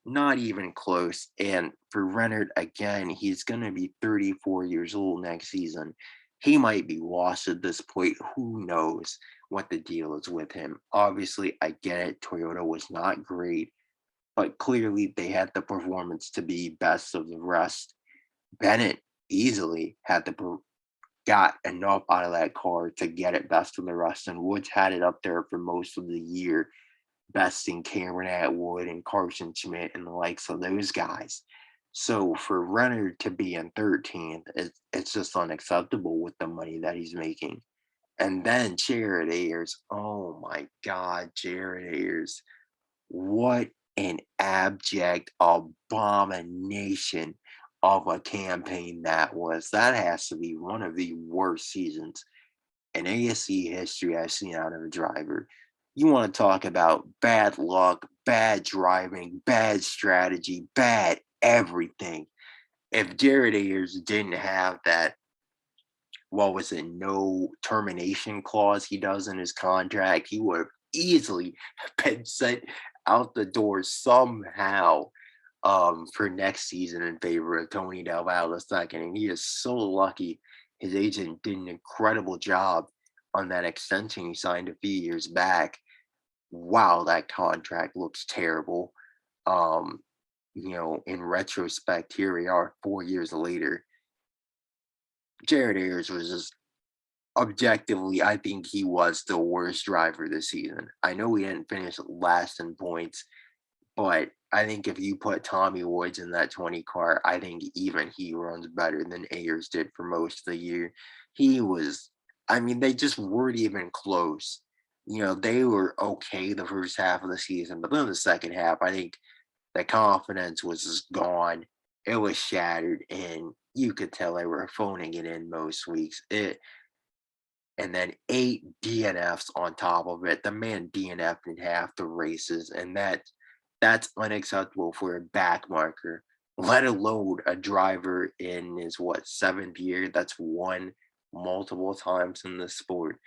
not even close. And for Renard, again, he's going to be 34 years old next season. He might be washed at this point. Who knows what the deal is with him? Obviously, I get it. Toyota was not great, but clearly they had the performance to be best of the rest. Bennett easily got enough out of that car to get it best of the rest, and Woods had it up there for most of the year, besting Cameron Atwood and Carson Schmidt and the likes of those guys. So for Renard to be in 13th, it's just unacceptable with the money that he's making. And then Jared Ayers. Oh my God, Jared Ayers. What an abject abomination of a campaign that was. That has to be one of the worst seasons in ASC history I've seen out of a driver. You want to talk about bad luck, bad driving, bad strategy, bad everything. If Jared Ayers didn't have that, what was it, no termination clause he does in his contract, he would have easily been sent out the door somehow for next season in favor of Tony Del Valle II. And he is so lucky his agent did an incredible job on that extension he signed a few years back. Wow, that contract looks terrible. Um, in retrospect, here we are 4 years later. Jared Ayers was just objectively, I think he was the worst driver this season. I know he didn't finish last in points, but I think if you put Tommy Woods in that 20 car, I think even he runs better than Ayers did for most of the year. He was, I mean, they just weren't even close. They were okay the first half of the season, but then the second half, I think the confidence was just gone. It was shattered, and you could tell they were phoning it in most weeks. And then 8 DNFs on top of it. The man DNF'd in half the races, and that's unacceptable for a back marker, let alone a driver in his seventh year that's won multiple times in the sport.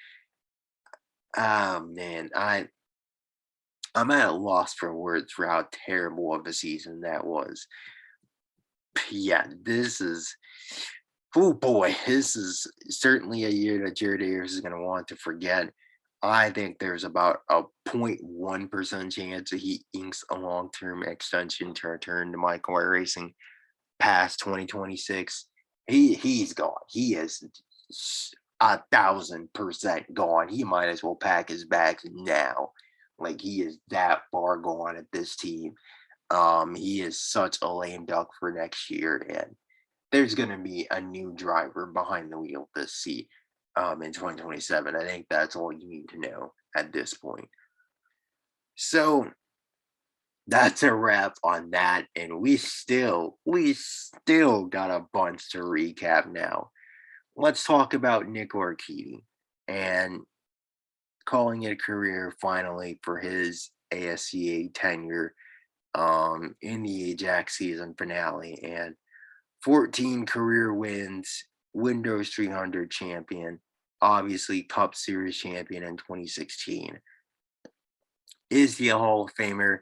Ah man, I'm at a loss for words for how terrible of a season that was. Yeah, oh boy, this is certainly a year that Jared Ayers is going to want to forget. I think there's about a 0.1% chance that he inks a long-term extension to return to Michael White Racing past 2026. He's gone. He is 1,000% gone. He might as well pack his bags now. Like, he is that far gone at this team. He is such a lame duck for next year, and there's going to be a new driver behind the wheel this seat in 2027. I think that's all you need to know at this point. So that's a wrap on that, and we still got a bunch to recap now. Let's talk about Nick Orkedi and calling it a career finally for his ASCA tenure in the Ajax season finale, and 14 career wins, Windows 300 champion, obviously Cup Series champion in 2016. Is he a Hall of Famer?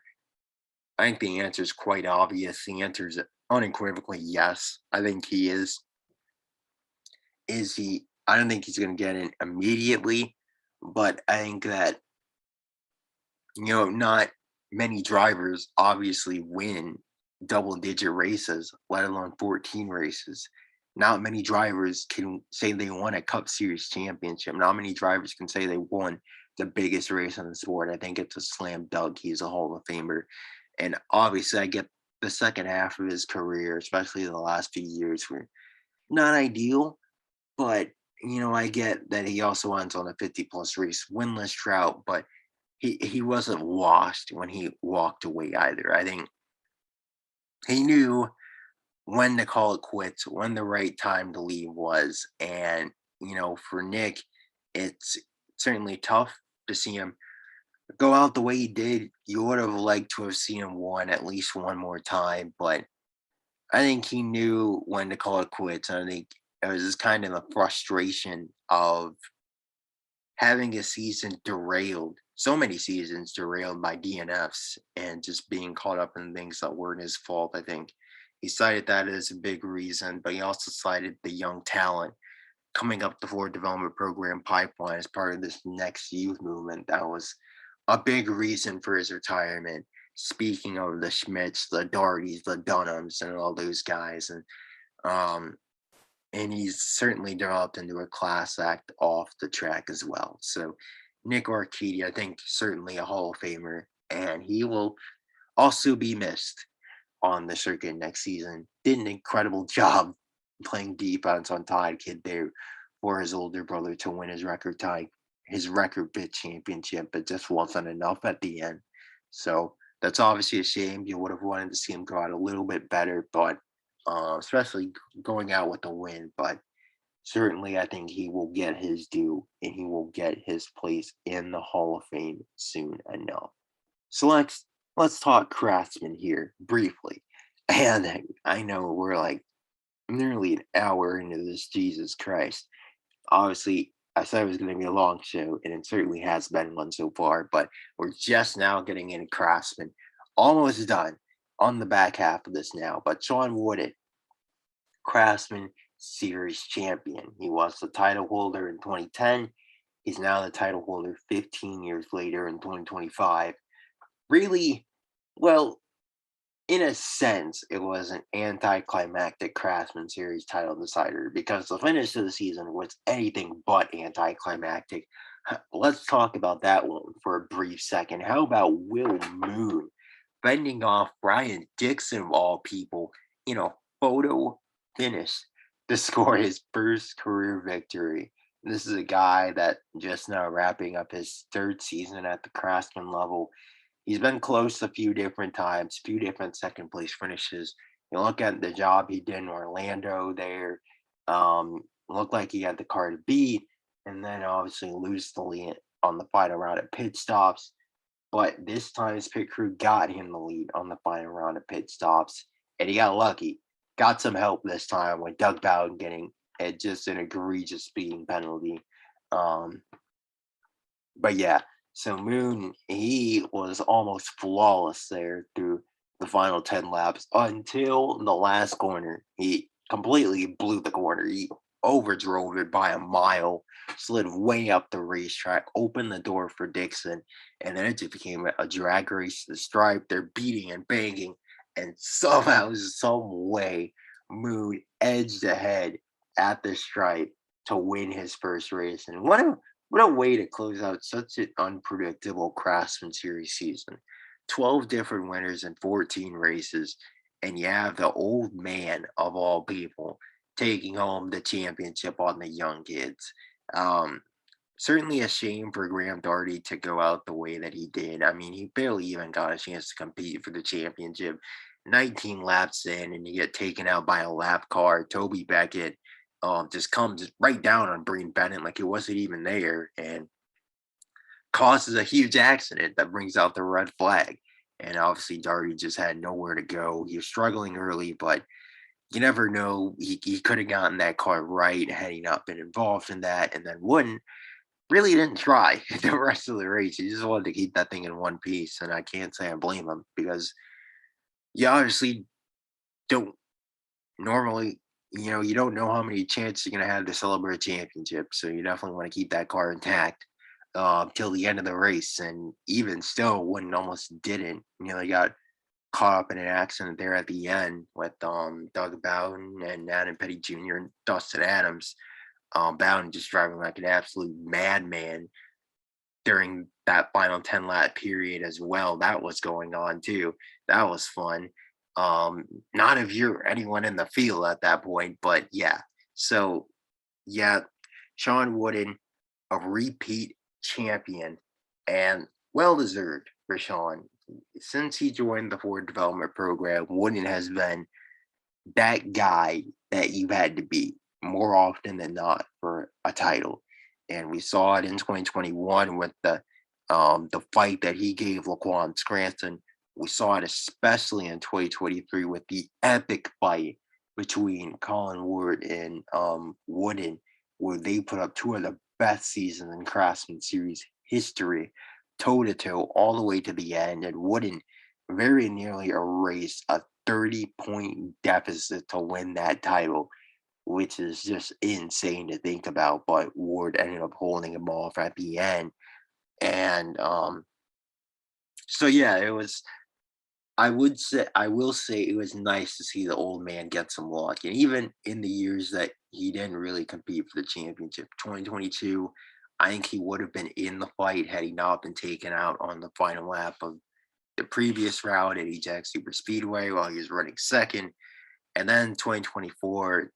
I think the answer is quite obvious. The answer is unequivocally yes. I think he is. Is he? I don't think he's going to get in immediately, but I think that, not many drivers obviously win double-digit races, let alone 14 races. Not many drivers can say they won a Cup Series championship. Not many drivers can say they won the biggest race in the sport. I think it's a slam dunk. He's a Hall of Famer. And obviously, I get the second half of his career, especially the last few years, were not ideal. But, I get that he also ends on a 50-plus race winless drought. But he wasn't washed when he walked away either. I think he knew when to call it quits, when the right time to leave was. And, for Nick, it's certainly tough to see him go out the way he did. You would have liked to have seen him win at least one more time, but I think he knew when to call it quits. And I think it was just kind of the frustration of having a season derailed, so many seasons derailed by DNFs and just being caught up in things that weren't his fault. I think he cited that as a big reason, but he also cited the young talent coming up the Ford Development Program pipeline as part of this next youth movement. That was a big reason for his retirement. Speaking of the Schmidts, the Dartys, the Dunhams, and all those guys, and he's certainly developed into a class act off the track as well. So Nick Orkedi, I think, certainly a Hall of Famer, and he will also be missed on the circuit next season. Did an incredible job playing defense on Todd Kidd there for his older brother to win his record bid championship, but just wasn't enough at the end. So that's obviously a shame. You would have wanted to see him go out a little bit better, but especially going out with a win. But certainly, I think he will get his due and he will get his place in the Hall of Fame soon enough. So let's talk Craftsman here briefly. And I know we're like nearly an hour into this. Jesus Christ. Obviously, I said it was going to be a long show, and it certainly has been one so far, but we're just now getting into Craftsman. Almost done on the back half of this now. But Sean Wooden, Craftsman Series champion. He was the title holder in 2010. He's now the title holder 15 years later in 2025. Really, well, in a sense, it was an anticlimactic Craftsman Series title decider because the finish of the season was anything but anticlimactic. Let's talk about that one for a brief second. How about Will Moon fending off Brian Dixon, of all people, in a photo finish to score his first career victory? This is a guy that just now wrapping up his third season at the Craftsman level. He's been close a few different times, few different second place finishes. You look at the job he did in Orlando there. Looked like he had the car to beat, and then obviously lose the lead on the final round at pit stops. But this time his pit crew got him the lead on the final round of pit stops, and he got lucky. Got some help this time with Doug Bowden getting just an egregious speeding penalty. Um, but yeah, so Moon, he was almost flawless there through the final 10 laps until the last corner. He completely blew the corner. He overdrove it by a mile, slid way up the racetrack, opened the door for Dixon, and then it just became a drag race to the stripe. They're beating and banging, and somehow, some way, Moon edged ahead at the stripe to win his first race. And what a way to close out such an unpredictable Craftsman Series season. 12 different winners in 14 races, and you have the old man of all people taking home the championship on the young kids. Um, Certainly a shame for Graham Darty to go out the way that he did. I mean, he barely even got a chance to compete for the championship. 19 laps in, and you get taken out by a lap car. Toby Beckett just comes right down on Breen Bennett like it wasn't even there and causes a huge accident that brings out the red flag. And obviously, Darty just had nowhere to go. He was struggling early, but you never know. He could have gotten that car right had he not been involved in that, and then Wooden really didn't try the rest of the race. He just wanted to keep that thing in one piece, and I can't say I blame him because you obviously don't normally, you don't know how many chances you're going to have to celebrate a championship. So you definitely want to keep that car intact till the end of the race. And even still, Wooden almost didn't. They got caught up in an accident there at the end with Doug Bowden and Adam Petty Jr. and Dustin Adams. Bowden just driving like an absolute madman during that final 10 lap period as well. That was going on too. That was fun. Not if you're anyone in the field at that point, but yeah. So yeah, Sean Wooden, a repeat champion, and well deserved for Sean. Since he joined the Ford Development Program, Wooden has been that guy that you've had to beat more often than not for a title. And we saw it in 2021 with the fight that he gave Laquan Scranton. We saw it especially in 2023 with the epic fight between Colin Ward and Wooden, where they put up two of the best seasons in Craftsman Series history, toe to toe, all the way to the end. And Wooden very nearly erased a 30-point deficit to win that title, which is just insane to think about. But Ward ended up holding him off at the end. And so yeah, it was. I will say it was nice to see the old man get some luck. And even in the years that he didn't really compete for the championship, 2022, I think he would have been in the fight had he not been taken out on the final lap of the previous round at Ajax Super Speedway while he was running second. And then 2024,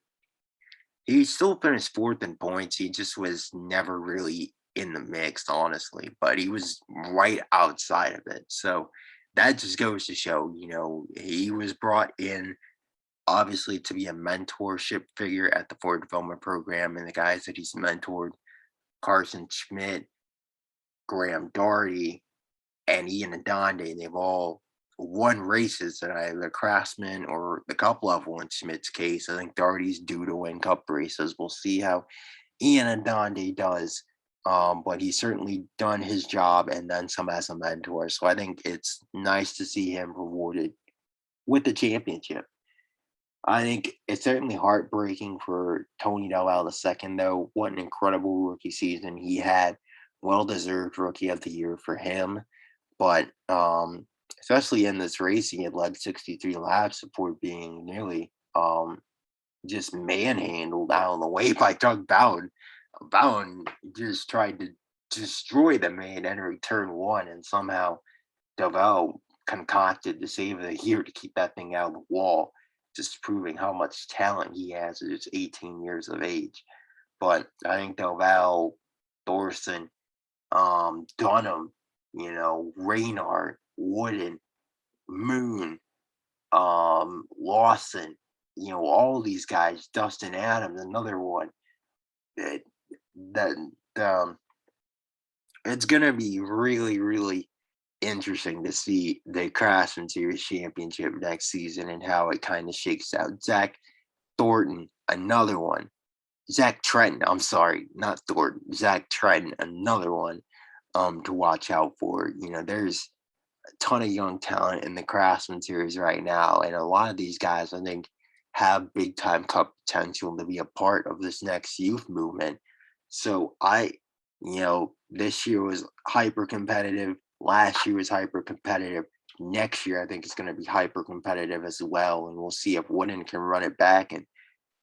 He still finished fourth in points. He just was never really in the mix, honestly, but he was right outside of it. So that just goes to show, he was brought in obviously to be a mentorship figure at the Ford Development Program, and the guys that he's mentored, Carson Schmidt, Graham Doherty, and Ian Adonde, they've all won races at either Craftsman or the Cup level in Schmidt's case. I think Doherty's due to win Cup races. We'll see how Ian Adonde does. But he's certainly done his job and then some as a mentor. So I think it's nice to see him rewarded with the championship. I think it's certainly heartbreaking for Tony Del Valle II, though. What an incredible rookie season he had. Well-deserved Rookie of the Year for him. But especially in this race, he had led 63 laps before being nearly just manhandled out of the way by Doug Bowen. Bowen just tried to destroy the man entering turn one, and somehow Del Valle concocted the save of the year to keep that thing out of the wall, just proving how much talent he has at his 18 years of age. But I think Del Valle, Thorson, Dunham, Reynard, Wooden, Moon, Lawson, all these guys, Dustin Adams, another one. That it's gonna be really, really interesting to see the Craftsman Series Championship next season and how it kind of shakes out. Zach Thornton, another one. Zach Trenton, I'm sorry, not Thornton. Zach Trenton, another one to watch out for. There's a ton of young talent in the Craftsman Series right now, and a lot of these guys, I think, have big time Cup potential to be a part of this next youth movement. So this year was hyper competitive. Last year was hyper competitive. Next year, I think it's going to be hyper competitive as well, and we'll see if Wooden can run it back and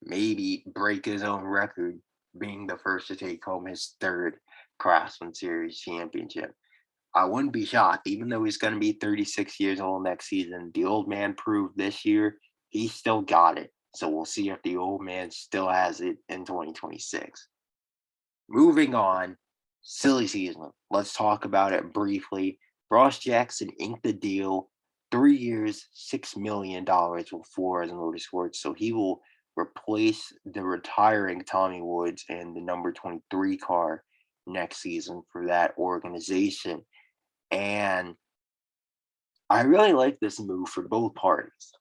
maybe break his own record, being the first to take home his third Craftsman Series championship. I wouldn't be shocked, even though he's going to be 36 years old next season. The old man proved this year he still got it. So we'll see if the old man still has it in 2026. Moving on, silly season. Let's talk about it briefly. Ross Jackson inked the deal, 3 years, $6 million with Flores Motorsports. So he will replace the retiring Tommy Woods in the number 23 car next season for that organization. And I really like this move for both parties.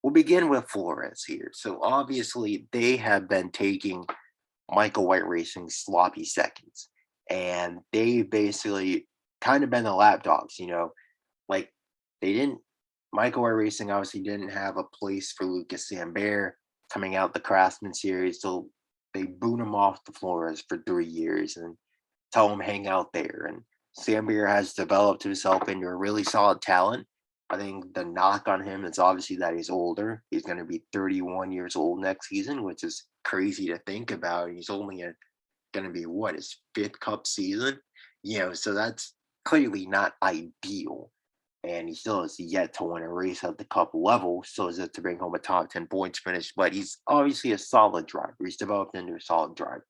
We'll begin with Flores here. So obviously they have been taking Michael White Racing's sloppy seconds, and they basically kind of been the lapdogs, like they didn't. Michael White Racing obviously didn't have a place for Lucas Sambert coming out the Craftsman Series, so they boot him off to Flores for 3 years and tell him hang out there. And Sambert has developed himself into a really solid talent. I think the knock on him is obviously that he's older. He's going to be 31 years old next season, which is crazy to think about. He's only going to be his fifth Cup season, so that's clearly not ideal. And he still has yet to win a race at the Cup level. Still has yet to bring home a top 10 points finish, but he's obviously a solid driver. He's developed into a solid driver.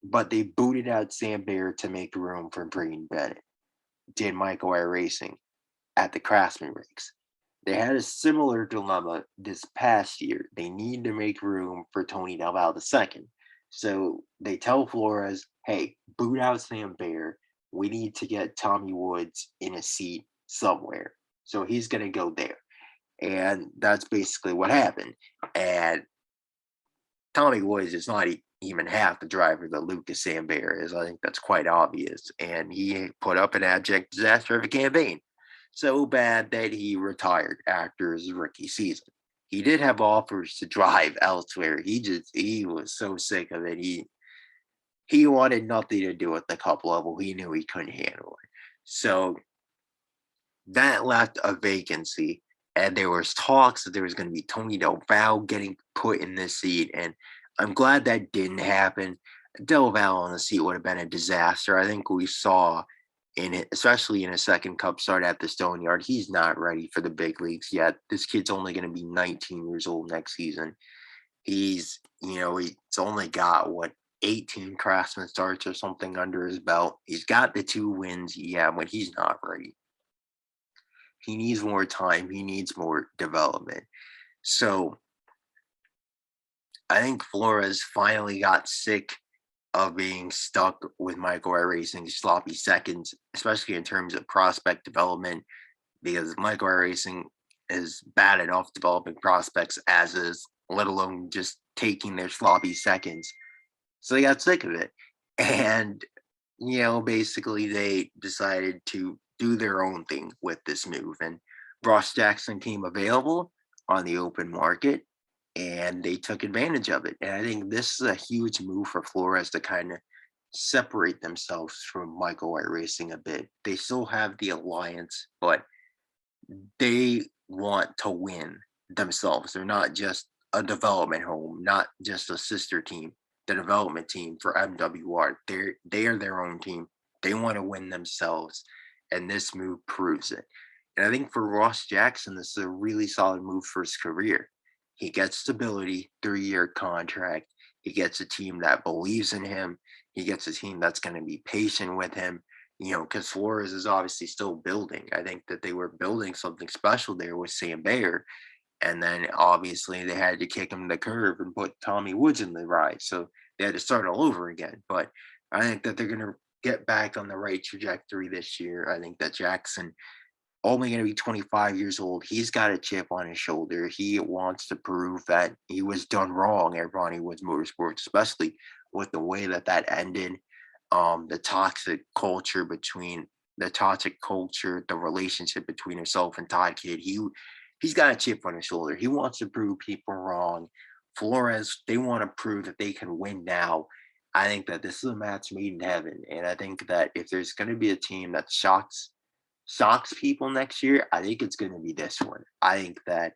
But they booted out Sambert to make room for Brayden Bennett. Did Michael White Racing at the Craftsman Rinks. They had a similar dilemma this past year. They need to make room for Tony Del Valle II. So they tell Flores, hey, boot out Sambert. We need to get Tommy Woods in a seat somewhere. So he's going to go there. And that's basically what happened. And Tommy Woods is not even half the driver that Lucas Sambert is. I think that's quite obvious. And he put up an abject disaster of a campaign. So bad that he retired after his rookie season. He did have offers to drive elsewhere. He was so sick of it. He wanted nothing to do with the Cup level. He knew he couldn't handle it. So that left a vacancy. And there was talks that there was going to be Tony Del Valle getting put in this seat. And I'm glad that didn't happen. Del Valle on the seat would have been a disaster. I think we saw in it, especially in a second Cup start at the Stone Yard, he's not ready for the big leagues yet. This kid's only going to be 19 years old next season. he's only got 18 Craftsman starts or something under his belt. He's got the 2 wins, yeah, but he's not ready. He needs more time. He needs more development. So I think Flores finally got sick of being stuck with Michael Racing's sloppy seconds, especially in terms of prospect development, because Michael Racing is bad enough developing prospects as is, let alone just taking their sloppy seconds. So they got sick of it. And, basically they decided to do their own thing with this move. And Ross Jackson came available on the open market and they took advantage of it. And I think this is a huge move for Flores to kind of separate themselves from Michael White Racing a bit. They still have the alliance, but they want to win themselves. They're not just a development home, not just a sister team, the development team for MWR. They are their own team. They want to win themselves, and this move proves it. And I think for Ross Jackson, this is a really solid move for his career. He gets stability, 3-year contract. He gets a team that believes in him. He gets a team that's going to be patient with him, because Flores is obviously still building. I think that they were building something special there with Sam Bayer. And then obviously they had to kick him to the curb and put Tommy Woods in the ride. So they had to start all over again. But I think that they're going to get back on the right trajectory this year. I think that Jackson, only going to be 25 years old, he's got a chip on his shoulder. He wants to prove that he was done wrong at Ronnie Woods Motorsports, especially with the way that ended. The toxic culture, the relationship between himself and Todd Kidd. He's got a chip on his shoulder. He wants to prove people wrong. Flores, they want to prove that they can win now. I think that this is a match made in heaven. And I think that if there's going to be a team that shocks people next year, I think it's going to be this one. I think that,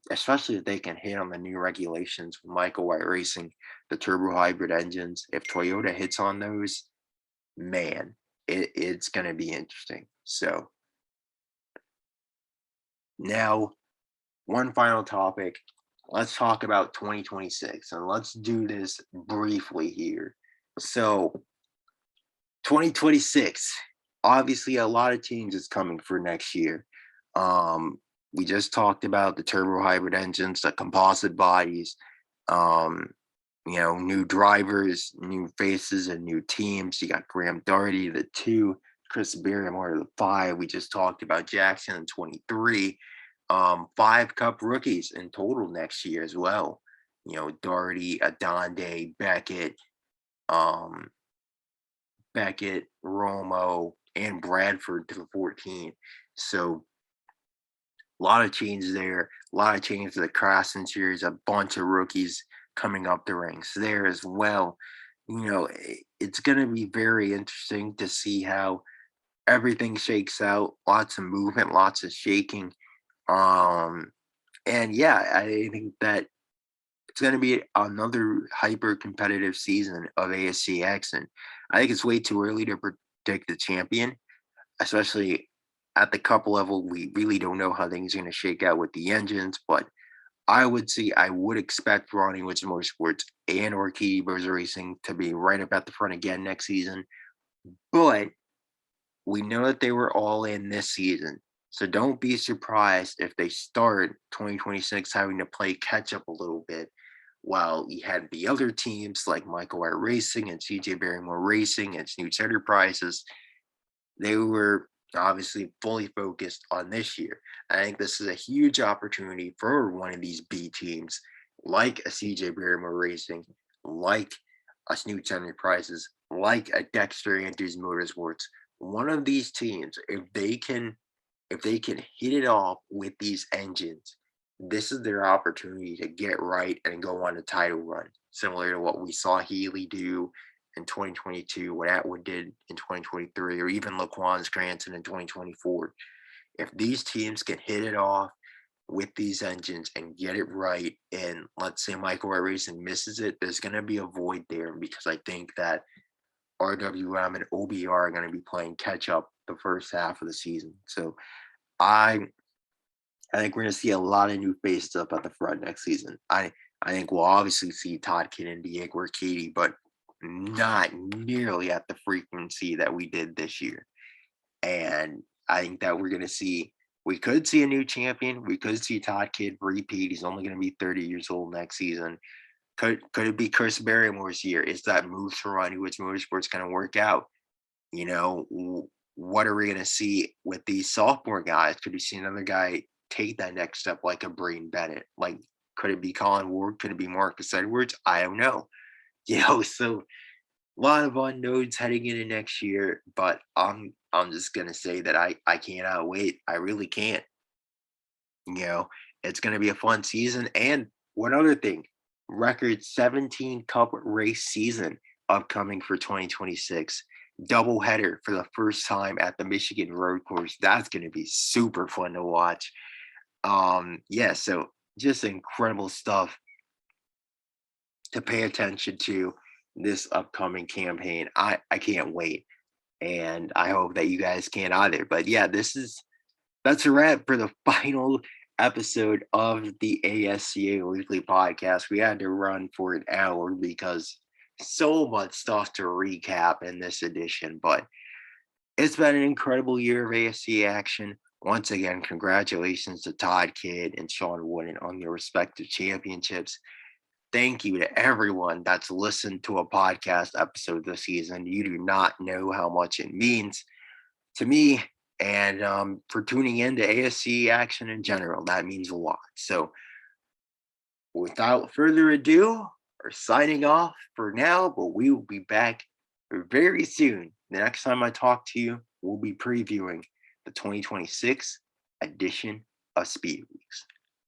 especially if they can hit on the new regulations with Michael White Racing, the turbo hybrid engines, if Toyota hits on those, man, it's going to be interesting. So now, one final topic. Let's talk about 2026, and let's do this briefly here. So 2026, obviously a lot of changes coming for next year. We just talked about the turbo hybrid engines, the composite bodies, new drivers, new faces, and new teams. You got Graham Doherty, the 2, Chris Barrymore, the 5. We just talked about Jackson in 23. 5 Cup rookies in total next year as well. Doherty, Adonde, Beckett, Romo, and Bradford to the 14. So a lot of changes there, a lot of changes to the Craftsman series, a bunch of rookies coming up the ranks there as well. It's going to be very interesting to see how everything shakes out. Lots of movement, lots of shaking. And yeah, I think that it's going to be another hyper competitive season of ASCX. And I think it's way too early to predict the champion, especially at the cup level. We really don't know how things are going to shake out with the engines, but I would expect Ronnie Woods Motorsports and Orkedi Racing to be right up at the front again next season. But we know that they were all in this season. So don't be surprised if they start 2026 having to play catch up a little bit, while you had the other teams like Michael White Racing and CJ Barrymore Racing and Snoots Enterprises. They were obviously fully focused on this year. I think this is a huge opportunity for one of these B teams, like a CJ Barrymore Racing, like a Snoots Enterprises, like a Dexter Andrews Motorsports. One of these teams, if they can hit it off with these engines, this is their opportunity to get right and go on a title run, similar to what we saw Healy do in 2022, what Atwood did in 2023, or even Laquan Scranton in 2024. If these teams can hit it off with these engines and get it right, and let's say Michael White Racing misses it, there's going to be a void there, because I think that RWM and OBR are going to be playing catch up the first half of the season. So I think we're going to see a lot of new faces up at the front next season. I I think we'll obviously see Todd Kidd and Diego Orkedi, but not nearly at the frequency that we did this year. And I think that we could see a new champion. We could see Todd Kidd repeat. He's only going to be 30 years old next season. Could it be Chris Barrymore's year? Is that move to run which motorsports going to work out? You know, what are we going to see with these sophomore guys? Could we see another guy take that next step like a Braden Bennett? Like, could it be Colin Ward? Could it be Marcus Edwards? I don't know. So a lot of unknowns heading into next year, but I'm just gonna say that I cannot wait. I really can't. You know, it's gonna be a fun season. And one other thing, record 17 cup race season upcoming for 2026. Doubleheader for the first time at the Michigan Road Course. That's gonna be super fun to watch. Yeah, so just incredible stuff to pay attention to this upcoming campaign. I can't wait. And I hope that you guys can either. But yeah, that's a wrap for the final episode of the ASCA Weekly Podcast. We had to run for an hour because so much stuff to recap in this edition, but it's been an incredible year of ASCA action. Once again, congratulations to Todd Kidd and Sean Wooden on their respective championships. Thank you to everyone that's listened to a podcast episode this season. You do not know how much it means to me, and for tuning in to ASC action in general. That means a lot. So without further ado, we're signing off for now, but we will be back very soon. The next time I talk to you, we'll be previewing the 2026 edition of Speed Weeks.